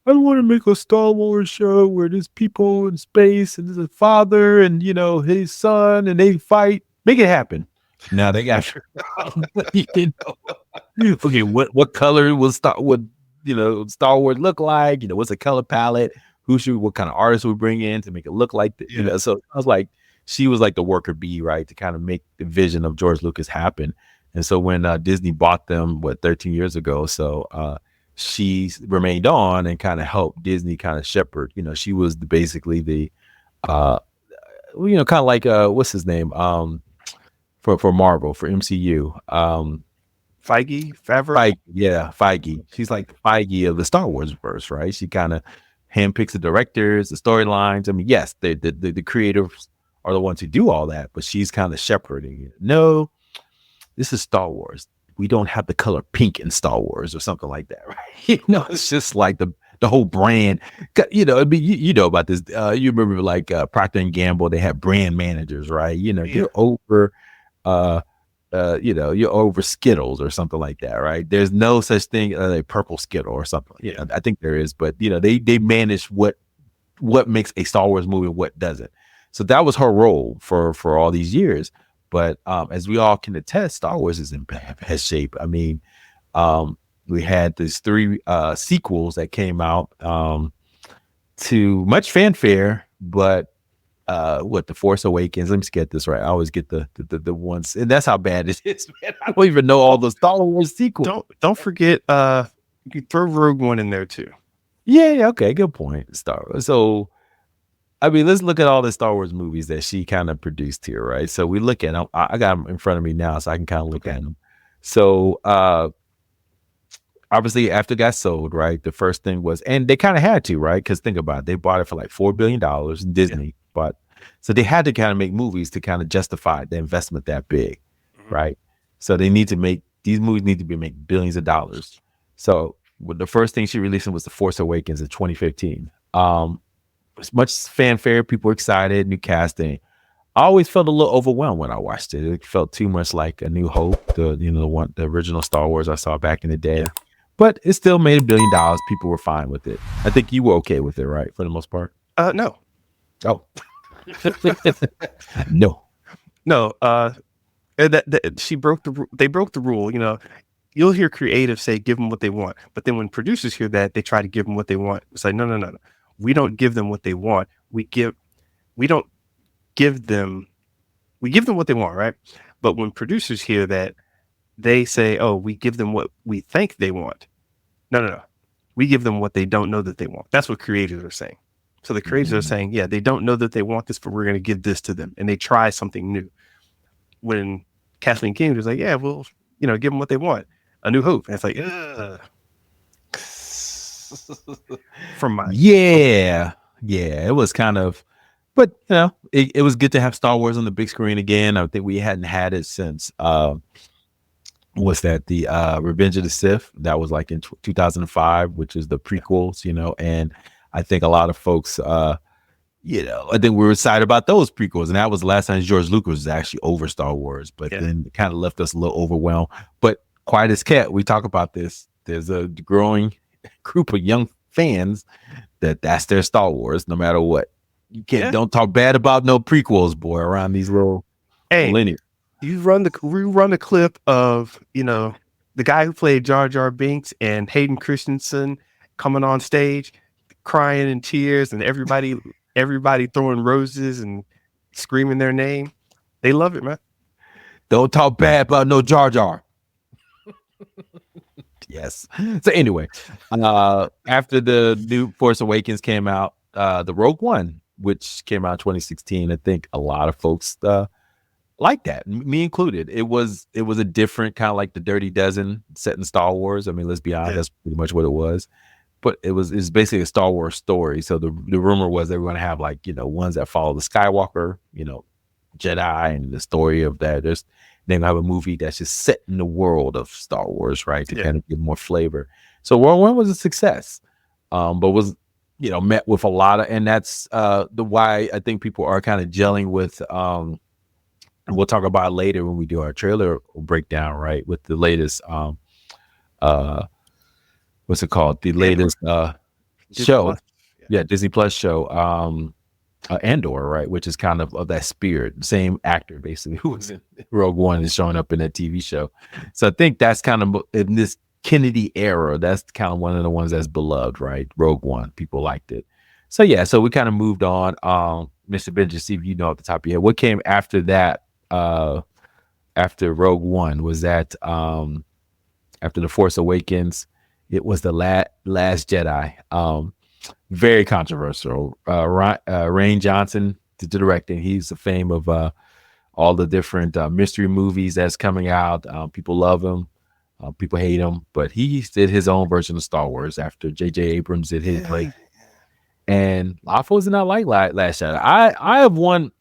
I want to make a Star Wars show where there's people in space and there's a father and his son and they fight. Make it happen. Now they got okay, what color will Star Wars look like? What's the color palette? What kind of artists we bring in to make it look like so I was like, she was like the worker bee, right, to kind of make the vision of George Lucas happen. And so when Disney bought them 13 years ago, so she remained on and kind of helped Disney kind of shepherd. She was basically the kind of like what's his name for Marvel, for MCU, Feige. Yeah, Feige. She's like the Feige of the Star Wars verse, right? She kind of handpicks the directors, the storylines. I mean, yes, the creators are the ones who do all that, but she's kind of shepherding it. No, this is Star Wars. We don't have the color pink in Star Wars or something like that, right? It's just like the whole brand. I mean, you know about this. You remember like Procter and Gamble? They have brand managers, right? You're over. You're over Skittles or something like that, right? There's no such thing as a purple Skittle or something. Yeah, I think there is, but they manage what makes a Star Wars movie and what doesn't. So that was her role for all these years. But as we all can attest, Star Wars is in bad shape. I mean, we had these 3 sequels that came out to much fanfare, but The Force Awakens. Let me just get this right. I always get the ones, and that's how bad it is, man. I don't even know all the Star Wars sequels. Don't forget, you could throw Rogue One in there too. Yeah, okay, good point. Star Wars. So, I mean, let's look at all the Star Wars movies that she kind of produced here, right? So we look at them. I got them in front of me now, so I can kind of look at them. So obviously after it got sold, right? The first thing was, and they kind of had to, right? Because think about it, they bought it for like $4 billion. Yeah. Disney, but so they had to kind of make movies to kind of justify the investment that big, Mhm. right? So they need to make these movies need to be make billions of dollars. So the first thing she released was The Force Awakens in 2015. As much fanfare, people were excited, new casting. I always felt a little overwhelmed when I watched it. It felt too much like A New Hope, the original Star Wars I saw back in the day. Yeah. But it still made $1 billion. People were fine with it. I think you were okay with it, right? For the most part. No. Oh, no. No. She broke they broke the rule. You'll hear creatives say, give them what they want. But then when producers hear that, they try to give them what they want. It's like, no, no, no, no. We don't give them what they want. We don't give them, we give them what they want, right? But when producers hear that, they say, oh, we give them what we think they want. No, no, no. We give them what they don't know that they want. That's what creators are saying. So the creators are saying, yeah, they don't know that they want this, but we're going to give this to them. And they try something new. When Kathleen King was like, yeah, we'll, give them what they want. A New Hope. And it's like, ugh. From my Yeah. Yeah. It was kind of, but it was good to have Star Wars on the big screen again. I think we hadn't had it since was that the Revenge of the Sith. That was like in 2005, which is the prequels, and I think a lot of folks I think we were excited about those prequels, and that was the last time George Lucas was actually over Star Wars, but then it kind of left us a little overwhelmed. But quiet as kept, we talk about this. There's a growing group of young fans that's their Star Wars, no matter what. You don't talk bad about no prequels, boy, around these little millennials. You run the clip of, the guy who played Jar Jar Binks and Hayden Christensen coming on stage, crying in tears, and everybody throwing roses and screaming their name. They love it, man. Don't talk bad about no Jar Jar. Yes. So anyway, after the new Force Awakens came out, the Rogue One, which came out in 2016, I think a lot of folks like that, me included. It was a different kind of like the Dirty Dozen set in Star Wars. I mean, let's be honest, that's pretty much what it was. But it's basically a Star Wars story. So the rumor was they were going to have like ones that follow the Skywalker, Jedi, and the story of that. They're going to have a movie that's just set in the world of Star Wars, right, to kind of give more flavor. So Rogue One was a success, but was met with a lot of, and that's the why I think people are kind of gelling with. And we'll talk about it later when we do our trailer breakdown, right? With the latest, what's it called? The latest show, Disney Plus show, Andor, right? Which is kind of that spirit. Same actor, basically, who was in Rogue One is showing up in that TV show. So I think that's kind of in this Kennedy era. That's kind of one of the ones that's beloved, right? Rogue One, people liked it. So yeah, so we kind of moved on. Mr. Benji, see if you know off the top of your head, what came after that? After Rogue One, was that after The Force Awakens? It was the Last Jedi. Very controversial. Rian Johnson did the directing. He's the fame of all the different mystery movies that's coming out. People love him. People hate him. But he did his own version of Star Wars after J.J. Abrams did his play. And a lot of folks did not like Last Jedi. I have one.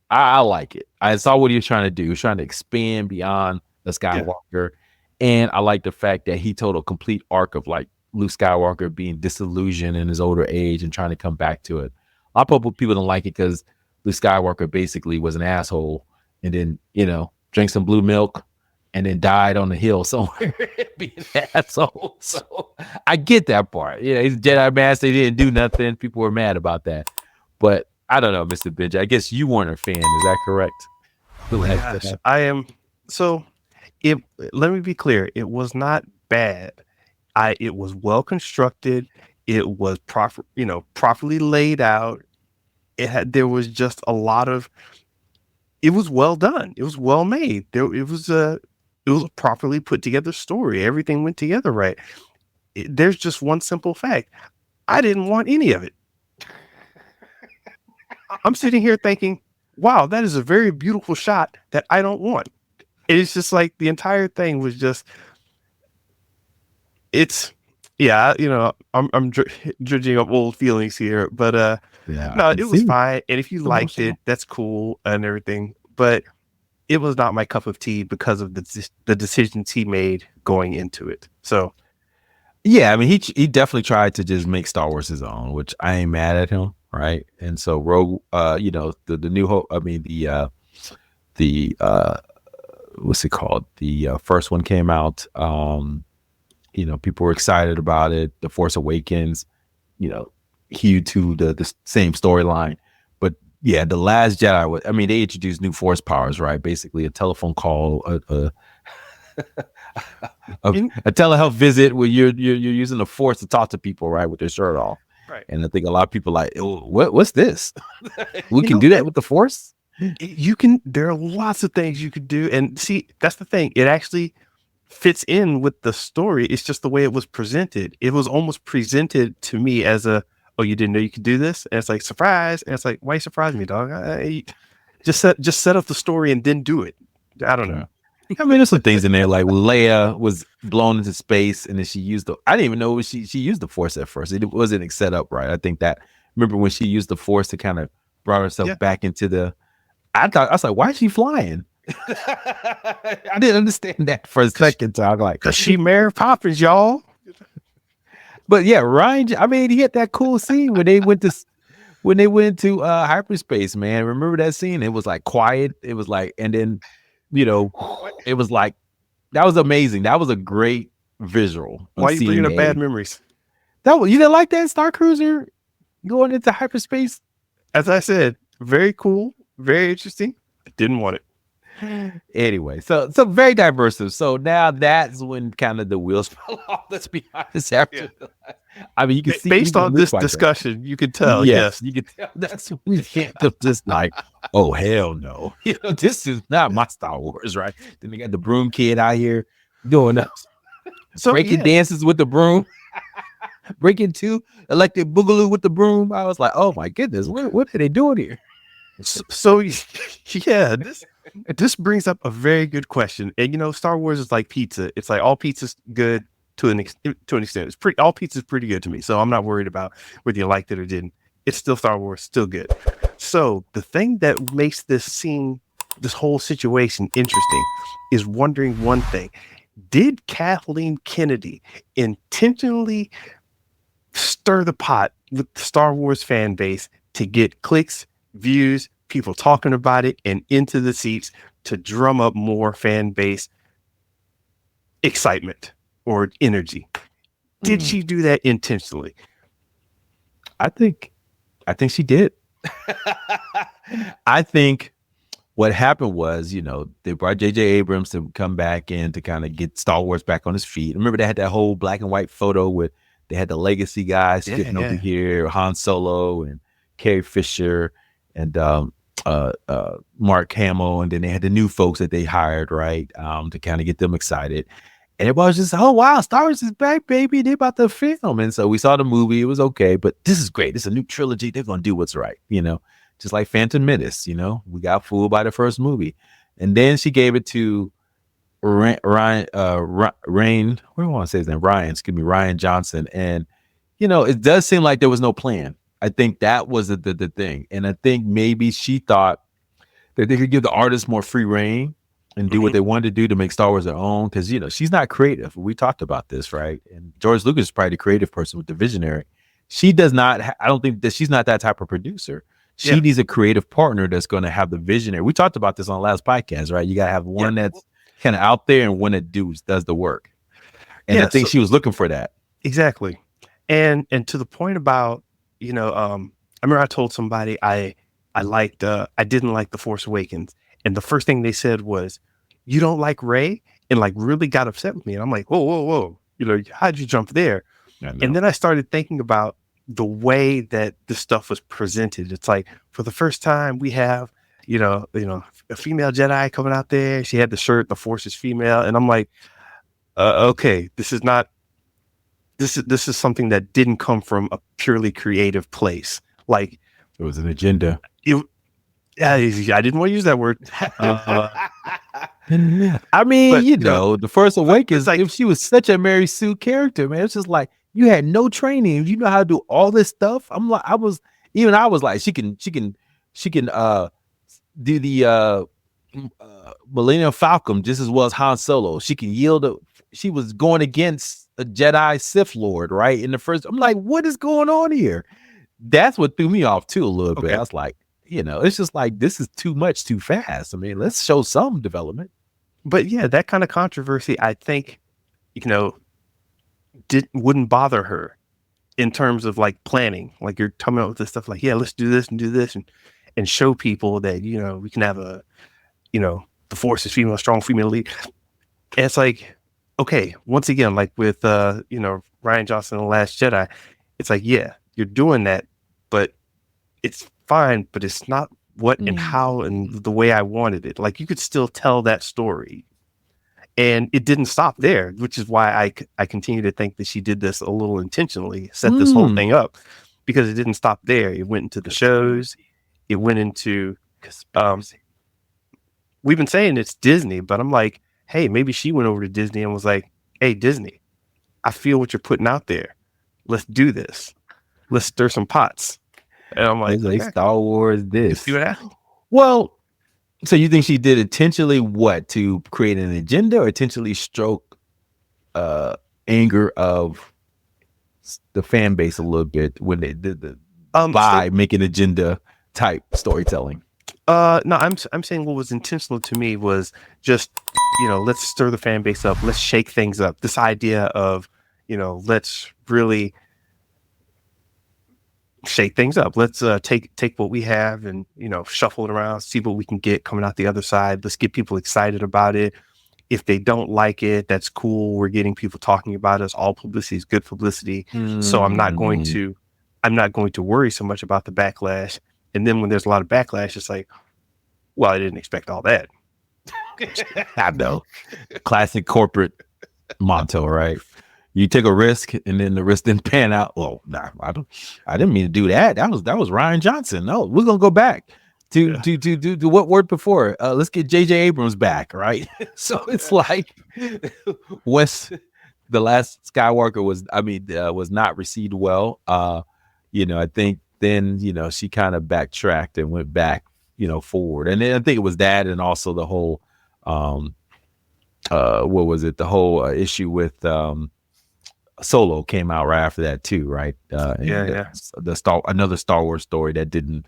I like it. I saw what he was trying to do. He was trying to expand beyond the Skywalker. And I like the fact that he told a complete arc of like Luke Skywalker being disillusioned in his older age and trying to come back to it. A lot of people don't like it because Luke Skywalker basically was an asshole and then, drank some blue milk and then died on the hill somewhere being an asshole. So I get that part. He's a Jedi Master. He didn't do nothing. People were mad about that. But I don't know, Mr. Benji. I guess you weren't a fan. Is that correct? Gosh, I am. So let me be clear. It was not bad. It was well constructed. It was properly laid out. There was just a lot of, it was well done. It was well made. It was a properly put together story. Everything went together right. There's just one simple fact. I didn't want any of it. I'm sitting here thinking, wow, that is a very beautiful shot that I don't want. it's just like the entire thing was just, it's, yeah, I'm dredging up old feelings here, but Yeah, I no, can it was see. fine. And if you It's liked it, emotional. that's cool and everything. But it was not my cup of tea because of the decisions he made going into it. So Yeah, I mean, he definitely tried to just make Star Wars his own, which I ain't mad at him, right? And so Rogue, the new hope. I mean, the what's it called? The first one came out. People were excited about it. The Force Awakens, hewed to the same storyline. But yeah, the Last Jedi was. I mean, they introduced new Force powers, right? Basically, a telephone call, a, in, a telehealth visit where you're using the Force to talk to people, right, with their shirt off. right. And I think a lot of people like, oh, what's this? We You can know, do that with the Force. you can, there are lots of things you could do. And see, that's the thing. It actually fits in with the story. It's just the way it was presented. It was almost presented to me as oh, you didn't know you could do this? And it's like, surprise. And it's like, why you surprise me, dog? Just set up the story and then do it. I don't know. Yeah. I mean, there's some things in there like Leia was blown into space, and then she used the. I didn't even know she used the Force at first. It wasn't set up right. I think that remember when she used the Force to kind of brought herself Yeah. back into the. I was like, why is she flying? I didn't understand that for a second. So I'm like, Cause she Mary Poppins, y'all. but yeah, Ryan. I mean, he had that cool scene when they went to hyperspace. Man, remember that scene? It was like quiet. It was like, and then it was like that was amazing. That was a great visual. Why are you bringing up bad memories? You didn't like that Star Cruiser going into hyperspace? As I said, very cool, very interesting. I didn't want it. Anyway, so very diverse. So now that's when kind of the wheels fell off. Let's be honest. After, I mean, you can see based on this discussion, you can tell. Yes, you can tell. That's we can't just like, oh hell no, this is not my Star Wars, right? Then they got the broom kid out here doing breaking dances with the broom, breaking two electric boogaloo with the broom. I was like, oh my goodness, what are they doing here? So yeah, this brings up a very good question. And Star Wars is like pizza. It's like all pizza's good to an extent. It's all pizza's pretty good to me. So I'm not worried about whether you liked it or didn't. It's still Star Wars, still good. So the thing that makes this whole situation interesting is wondering one thing. Did Kathleen Kennedy intentionally stir the pot with the Star Wars fan base to get clicks, views, people talking about it, and into the seats to drum up more fan base excitement or energy? Did she do that intentionally? I think she did. I think what happened was, they brought J.J. Abrams to come back in to kind of get Star Wars back on his feet. Remember they had that whole black and white photo with they had the legacy guys sitting over here, Han Solo and Carrie Fisher and Mark Hamill, and then they had the new folks that they hired, right, to kind of get them excited. And everybody was just, oh wow, Star Wars is back, baby. They about to film. And so we saw the movie. It was okay, but this is great. This is a new trilogy. They're gonna do what's right, just like Phantom Menace. We got fooled by the first movie, and then she gave it to Ryan. What do I want to say his name? Ryan Johnson. And it does seem like there was no plan. I think that was the thing, and I think maybe she thought that they could give the artists more free reign and do what they wanted to do to make Star Wars their own. Because she's not creative. We talked about this, right? And George Lucas is probably the creative person with the visionary. She does not. I don't think that she's not that type of producer. She needs a creative partner that's going to have the visionary. We talked about this on the last podcast, right? You got to have one that's kind of out there and one that does the work. And I think she was looking for that. Exactly. And to the point about, I remember I told somebody I didn't like The Force Awakens. And the first thing they said was, you don't like Rey? And like really got upset with me. And I'm like, whoa. How'd you jump there? And then I started thinking about the way that this stuff was presented. It's like, for the first time we have, a female Jedi coming out there. She had the shirt, the Force is female. And I'm like, okay, this is something that didn't come from a purely creative place. Like, it was an agenda. I didn't want to use that word. I mean, But you know, The Force Awakens, like, if she was such a Mary Sue character, man, it's just like you had no training. You know how to do all this stuff. I was like, she can do the Millennium Falcon just as well as Han Solo. She can yield. She was going against a Jedi Sith Lord, right? In the first, I'm like, what is going on here? That's what threw me off too a little bit. I was like, you know, it's just like this is too much, too fast. I mean, let's show some development. But yeah, that kind of controversy, I think, you know, wouldn't bother her in terms of like planning. Like you're coming up with this stuff like, yeah, let's do this and show people that, you know, we can have a, you know, the Force is female, strong female lead. And it's like, okay, once again, like with you know, Rian Johnson and The Last Jedi, it's like, yeah, you're doing that, but it's fine, but it's not what and how and the way I wanted it. Like you could still tell that story. And it didn't stop there, which is why I continue to think that she did this a little intentionally, set this whole thing up, because it didn't stop there. It went into the shows. It went into, we've been saying it's Disney, but I'm like, hey, maybe she went over to Disney and was like, hey, Disney, I feel what you're putting out there. Let's do this. Let's stir some pots. And I'm like, okay. Star Wars this. See what happened? Well, so you think she did intentionally what, to create an agenda or intentionally stroke anger of the fan base a little bit when they did the by making agenda type storytelling? No, I'm saying what was intentional to me was just, you know, let's stir the fan base up, let's shake things up. This idea of, you know, let's really shake things up. Let's take what we have and, you know, shuffle it around, see what we can get coming out the other side. Let's get people excited about it. If they don't like it, that's cool. We're getting people talking about us. All publicity is good publicity. So I'm not going to worry so much about the backlash. And then when there's a lot of backlash, it's like, well, I didn't expect all that. I know. Classic corporate motto, right? You take a risk and then the risk didn't pan out. Well, nah, I didn't mean to do that. That was Rian Johnson. No, we're gonna go back to what word before. Let's get J.J. Abrams back, right? So it's like once The Last Skywalker was not received well. You know, I think then, you know, she kind of backtracked and went back, you know, forward. And then I think it was that, and also the whole what was it? The whole issue with Solo came out right after that too, right? Another Star Wars story that didn't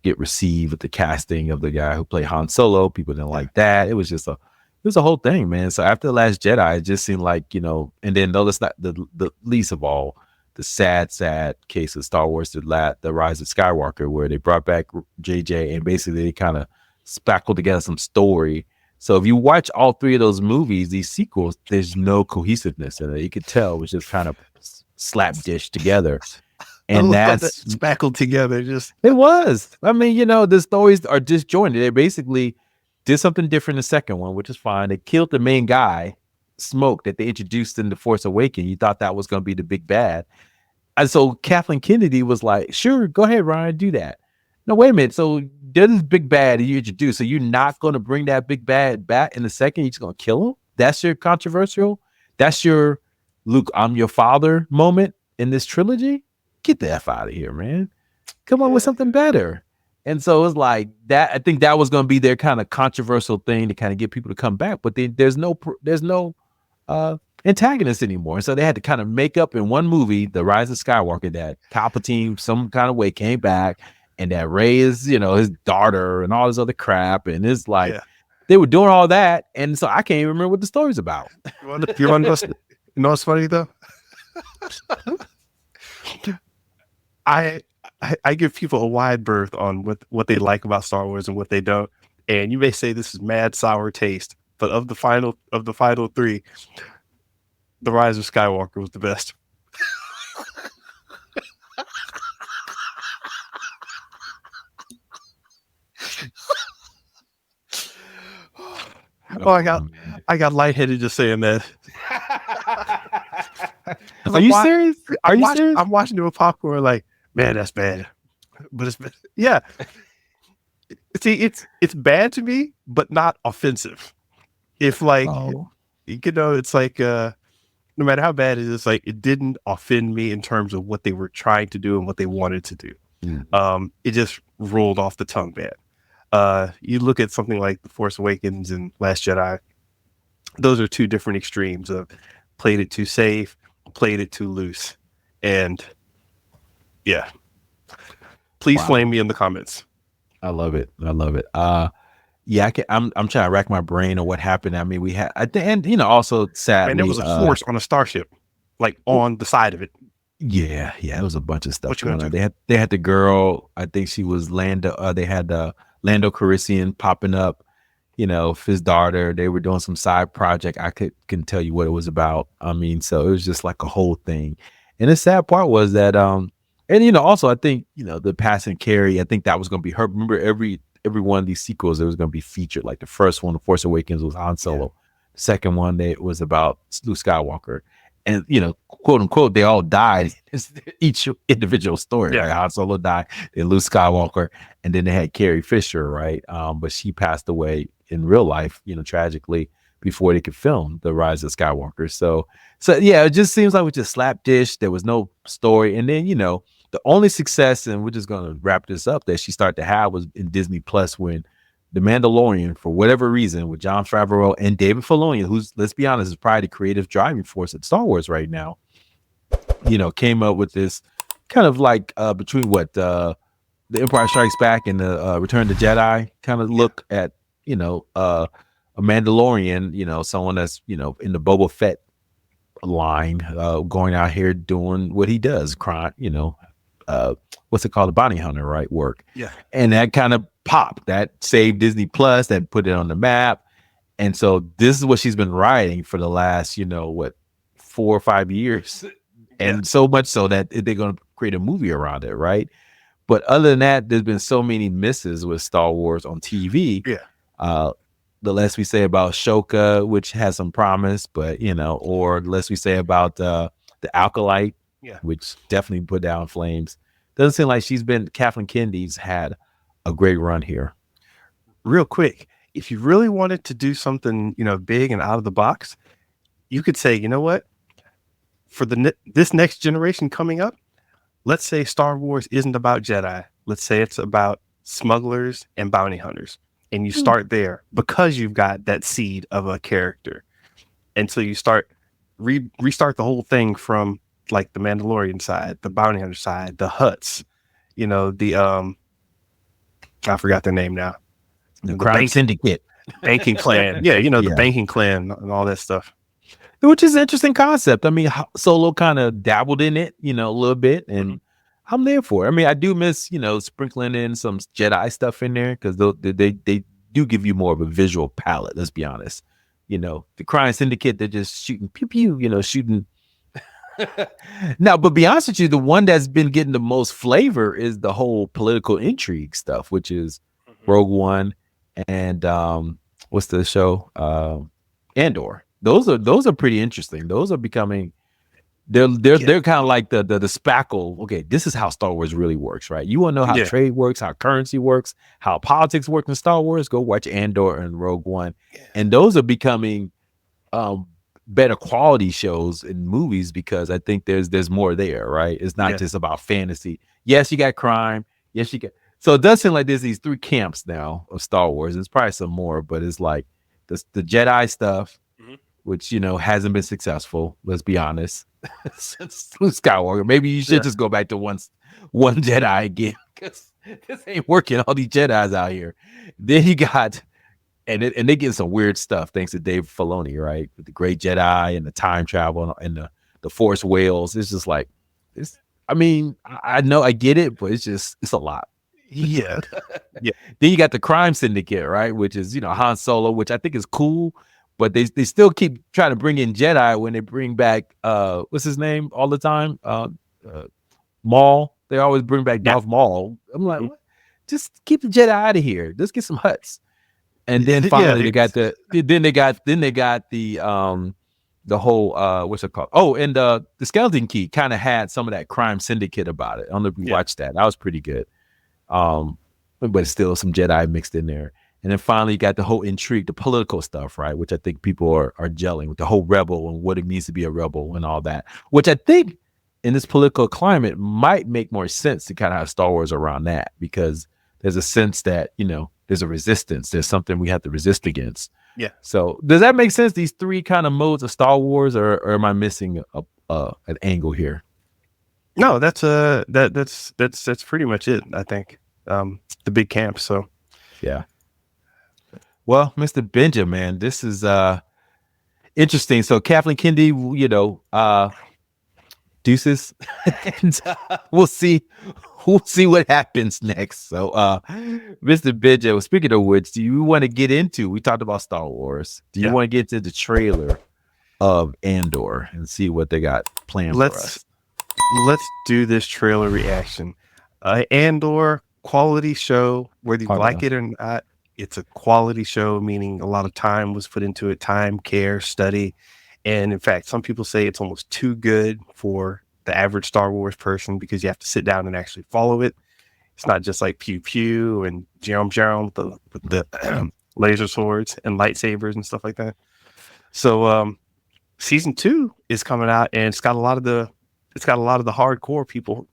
get received with the casting of the guy who played Han Solo. People didn't like that. It was a whole thing, man. So after The Last Jedi, it just seemed like, you know, and then no, that's not the least of all, the sad case of Star Wars, the Rise of Skywalker, where they brought back JJ and basically they kind of spackled together some story. So if you watch all three of those movies, these sequels, there's no cohesiveness in it. You could tell it was just kind of slapdish together. And that's spackled together. It was. I mean, you know, the stories are disjointed. They basically did something different in the second one, which is fine. They killed the main guy, Smoke, that they introduced in The Force Awakens. You thought that was going to be the big bad. And so Kathleen Kennedy was like, sure, go ahead, Ryan, do that. No, wait a minute. So there's this big bad that you introduced. So you're not going to bring that big bad back in the second? You're just going to kill him? That's your controversial? That's your Luke, I'm your father moment in this trilogy? Get the F out of here, man. Come on with something better. And so it's like that. I think that was going to be their kind of controversial thing to kind of get people to come back. But there's no antagonist anymore. And so they had to kind of make up in one movie, The Rise of Skywalker, that Palpatine some kind of way came back, and that Rey is, you know, his daughter and all this other crap. And it's like they were doing all that. And so I can't even remember what the story's about. You know what's funny though? I give people a wide berth on what they like about Star Wars and what they don't. And you may say this is mad sour taste, but of the final three, The Rise of Skywalker was the best. Oh, I got lightheaded just saying that. Are you serious? Are you serious? I'm watching it with popcorn like, man, that's bad. But it's bad. Yeah. See, it's bad to me, but not offensive. if like, Oh, it's like no matter how bad it is, like it didn't offend me in terms of what they were trying to do and what they wanted to do. mm, It just rolled off the tongue bad. You look at something like The Force Awakens and Last Jedi, those are two different extremes of played it too safe, played it too loose. And yeah, please wow. flame me in the comments. I love it. I love it. Yeah, I'm trying to rack my brain on what happened. I mean, we had at the end, also Man, there sadly, was a force on a starship, like on the side of it. yeah, it was a bunch of stuff What you gonna going on. do? They had the girl, I think she was Lando, they had Lando Calrissian popping up, his daughter. They were doing some side project. I couldn't tell you what it was about. I mean, so it was just like a whole thing. And the sad part was that and also I think, the passing Carrie, I think that was gonna be her. Remember every one of these sequels, it was gonna be featured. Like the first one, The Force Awakens, was Han Solo. Yeah. The second one, it was about Luke Skywalker. And quote unquote, they all died. It's each individual story. Yeah. Right? Han Solo died, then Luke Skywalker, and then they had Carrie Fisher, right? But she passed away in real life, tragically, before they could film The Rise of Skywalker. So yeah, it just seems like we just slapdish. There was no story, and then the only success, and we're just gonna wrap this up, that she started to have was in Disney Plus when The Mandalorian, for whatever reason, with Jon Favreau and David Filoni, who's, let's be honest, is probably the creative driving force at Star Wars right now, came up with this kind of like between what The Empire Strikes Back and the Return of the Jedi kind of look at, a Mandalorian, someone that's, in the Boba Fett line, going out here doing what he does, crime, what's it called, a bounty hunter, right? Work. Yeah. And that kind of popped, that saved Disney Plus, that put it on the map. And so this is what she's been writing for the last 4 or 5 years, and so much so that they're going to create a movie around it, right? But other than that, there's been so many misses with Star Wars on TV. The less we say about Shoka, which has some promise, but or the less we say about the Acolyte, which definitely put down flames. Doesn't seem like Kathleen Kennedy's had a great run here. Real quick, if you really wanted to do something, big and out of the box, you could say, you know what? For this next generation coming up, let's say Star Wars isn't about Jedi. Let's say it's about smugglers and bounty hunters. And you start there because you've got that seed of a character. And so you restart the whole thing from like the Mandalorian side, the bounty hunter side, the Hutts, the I forgot their name now. The crime syndicate. Banking clan. Yeah, the banking clan and all that stuff. Which is an interesting concept. I mean, Solo kind of dabbled in it, a little bit, and I'm there for it. I mean, I do miss, sprinkling in some Jedi stuff in there, because they do give you more of a visual palette, let's be honest. The crime syndicate, they're just shooting pew pew, shooting. Now, but be honest with you, the one that's been getting the most flavor is the whole political intrigue stuff, which is Rogue One and what's the show? Andor. Those are pretty interesting. Those are becoming they're kind of like the spackle. Okay, this is how Star Wars really works, right? You want to know how trade works, how currency works, how politics work in Star Wars? Go watch Andor and Rogue One, and those are becoming better quality shows and movies, because I think there's more there, right? It's not just about fantasy. Yes, you got crime. Yes, you got. So it does seem like there's these 3 camps now of Star Wars. There's probably some more, but it's like the Jedi stuff, which hasn't been successful. Let's be honest. Since Luke Skywalker, maybe you should just go back to one Jedi again, because this ain't working. All these Jedis out here. Then you got, and they get some weird stuff thanks to Dave Filoni, right? With the Great Jedi and the time travel and the Force Whales. It's just like this. I mean, I know I get it, but it's a lot. Yeah. Then you got the crime syndicate, right? Which is Han Solo, which I think is cool. But they still keep trying to bring in Jedi when they bring back what's his name all the time? Maul. They always bring back Darth Maul. I'm like, what? Just keep the Jedi out of here. Let's get some Hutts. And then finally they got the whole what's it called? Oh, and the Skeleton Key kind of had some of that crime syndicate about it. I don't know if you watched that. That was pretty good. But still some Jedi mixed in there. And then finally, you got the whole intrigue, the political stuff, right? Which I think people are gelling with the whole rebel and what it means to be a rebel and all that. Which I think in this political climate might make more sense to kind of have Star Wars around that, because there's a sense that, there's a resistance. There's something we have to resist against. Yeah. So does that make sense? These three kind of modes of Star Wars, or am I missing an angle here? No, that's pretty much it. I think the big camp. So yeah. Well, Mr. Benja, man, this is interesting. So Kathleen Kennedy, deuces, and we'll see what happens next. So, Mr. Benja, speaking of which, do you want to get into? We talked about Star Wars. Do you want to get into the trailer of Andor and see what they got planned for us? Let's do this trailer reaction. Andor, quality show, whether you like it or not. It's a quality show, meaning a lot of time was put into it, time, care, study. And in fact, some people say it's almost too good for the average Star Wars person because you have to sit down and actually follow it. It's not just like pew pew and jam with the laser swords and lightsabers and stuff like that. So season 2 is coming out, and it's got a lot of the hardcore people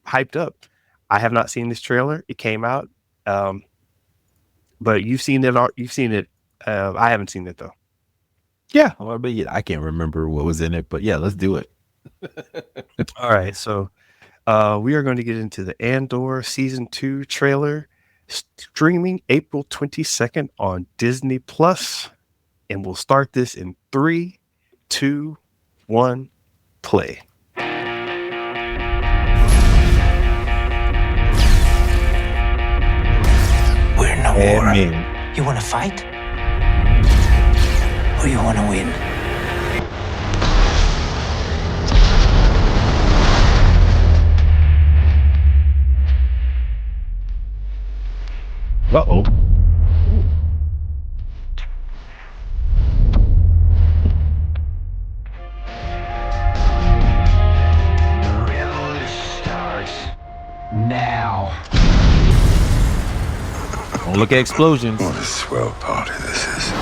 hyped up. I have not seen this trailer. It came out. But you've seen it. I haven't seen it though. Yeah, but I can't remember what was in it. But yeah, let's do it. All right, so we are going to get into the Andor season 2 trailer, streaming April 22nd on Disney Plus, and we'll start this in 3, 2, 1, play. We're no more. You want to fight? Or you want to win? Uh-oh. The real starts now. Don't look at explosions. What a swell party this is.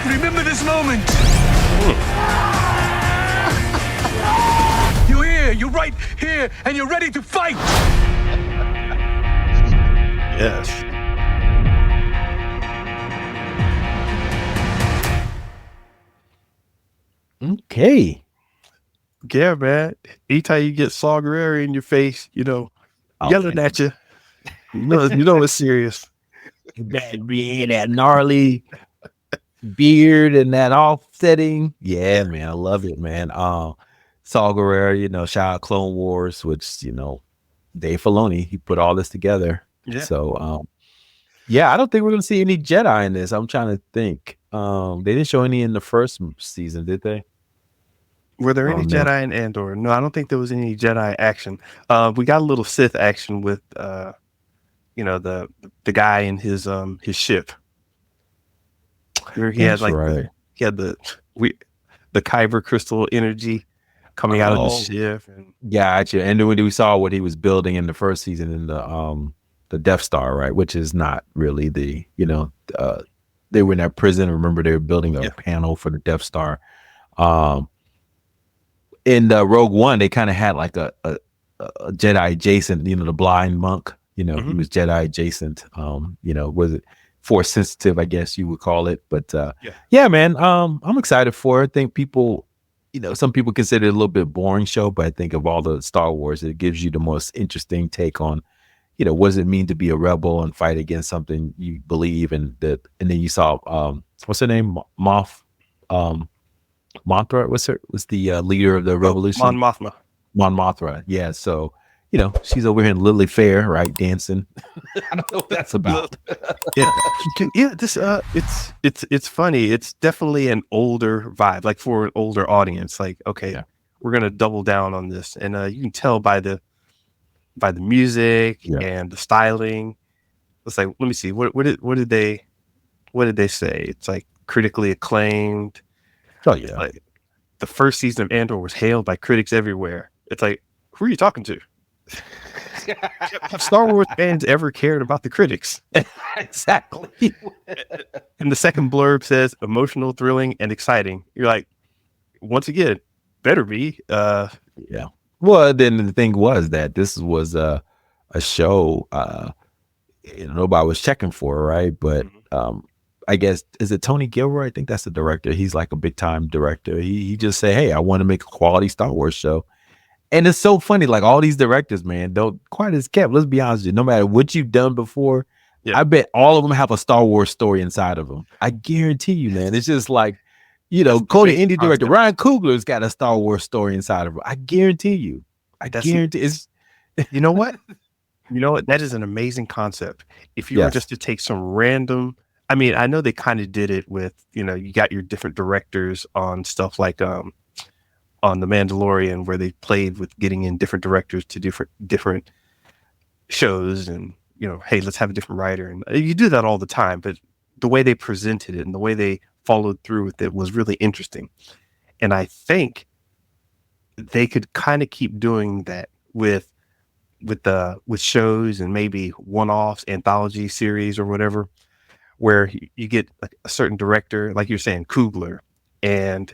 Remember this moment. You're here, you're right here, and you're ready to fight. Yes. Okay. Yeah, man. Anytime you get Saw Gerrera in your face, yelling at you, you know it's serious. That gnarly beard and that offsetting. Yeah, man, I love it, man. Saw Gerrera, shout out Clone Wars, which Dave Filoni, he put all this together. Yeah. So I don't think we're gonna see any Jedi in this. I'm trying to think. They didn't show any in the first season, did they? Were there any Jedi in Andor? No, I don't think there was any Jedi action. We got a little Sith action with the guy in his ship. He had the Kyber crystal energy coming out of the ship. Gotcha. And then we saw what he was building in the first season in the Death Star, right? Which is not really they were in that prison. Remember, they were building a panel for the Death Star. In Rogue One, they kind of had like a Jedi adjacent, the blind monk, he was Jedi adjacent. Was it Force sensitive, I guess you would call it. But yeah, man, I'm excited for it. I think people, some people consider it a little bit boring show, but I think of all the Star Wars, it gives you the most interesting take on, what does it mean to be a rebel and fight against something you believe in. And then you saw, what's her name? Moff. Mothra was the leader of the revolution. Mon Mothma. Mon Mothra. Yeah. So, she's over here in Lily Fair, right? Dancing. I don't know what that's about. Yeah. This it's funny. It's definitely an older vibe, like for an older audience. Like, okay, we're gonna double down on this. And you can tell by the music and the styling. It's like, let me see, what did they say? It's like critically acclaimed. Oh yeah. Like, the first season of Andor was hailed by critics everywhere. It's like, who are you talking to? Have Star Wars fans ever cared about the critics? Exactly. And the second blurb says emotional, thrilling, and exciting. You're like, once again, better be. Yeah. Well, then the thing was that this was a show nobody was checking for, right? But I guess, is it Tony Gilroy? I think that's the director. He's like a big time director. He just say, hey, I want to make a quality Star Wars show. And it's so funny, like all these directors, man, don't quite as kept. Let's be honest with you. No matter what you've done before, I bet all of them have a Star Wars story inside of them. I guarantee you, man. It's just like, Cody indie director Ryan Coogler's got a Star Wars story inside of him. I guarantee you. Guarantee it's. You know what? That is an amazing concept. If you were just to take some random, I mean, I know they kind of did it with, you got your different directors on stuff like on The Mandalorian, where they played with getting in different directors to different shows, and hey, let's have a different writer, and you do that all the time. But the way they presented it and the way they followed through with it was really interesting, and I think they could kind of keep doing that with shows and maybe one-offs, anthology series or whatever, where you get like a certain director, like you're saying, Coogler, and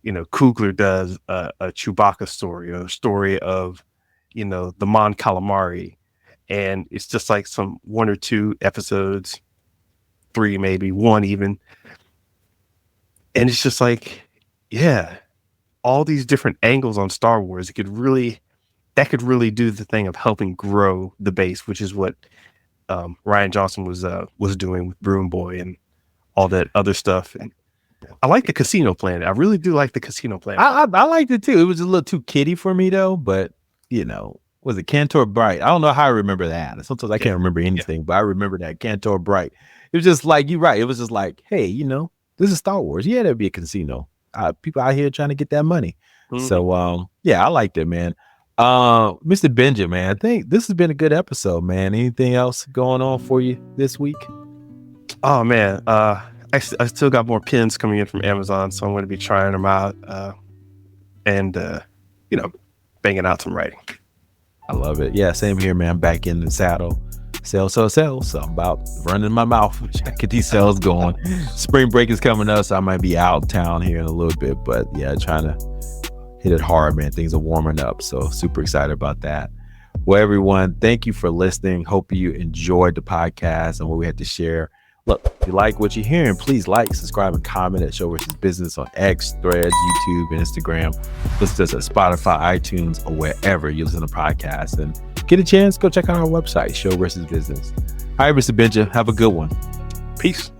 Coogler does a Chewbacca story, or a story of the Mon Calamari, and it's just like some 1 or 2 episodes, 3 maybe, 1 even, and it's just like, all these different angles on Star Wars. That could really do the thing of helping grow the base, which is what Rian Johnson was doing with Broom Boy and all that other stuff. And I like the Casino Planet. I really do like the Casino Planet. I liked it too. It was a little too kiddie for me though, but was it Cantor Bright? I don't know how I remember that. Sometimes I can't remember anything, but I remember that Cantor Bright. It was just like, you're right. It was just like, hey, this is Star Wars. Yeah, there'd be a casino. People out here trying to get that money. Mm-hmm. So I liked it, man. Mr. Benjamin, man, I think this has been a good episode, man. Anything else going on for you this week? Oh man, I still got more pins coming in from Amazon, so I'm going to be trying them out, and banging out some writing. I love it. Yeah, same here, man. I'm back in the saddle. Sell. So I'm about running my mouth. Get these sales going. Spring break is coming up, so I might be out of town here in a little bit, but yeah, trying to hit it hard, man. Things are warming up, so super excited about that. Well, everyone, thank you for listening. Hope you enjoyed the podcast and what we had to share. Look, if you like what you're hearing, please like, subscribe, and comment at Show Versus Business on X, Threads, YouTube, and Instagram. Listen to us at Spotify, iTunes, or wherever you listen to podcasts. And get a chance, go check out our website, Show Versus Business. All right, Mr. Benja, have a good one. Peace.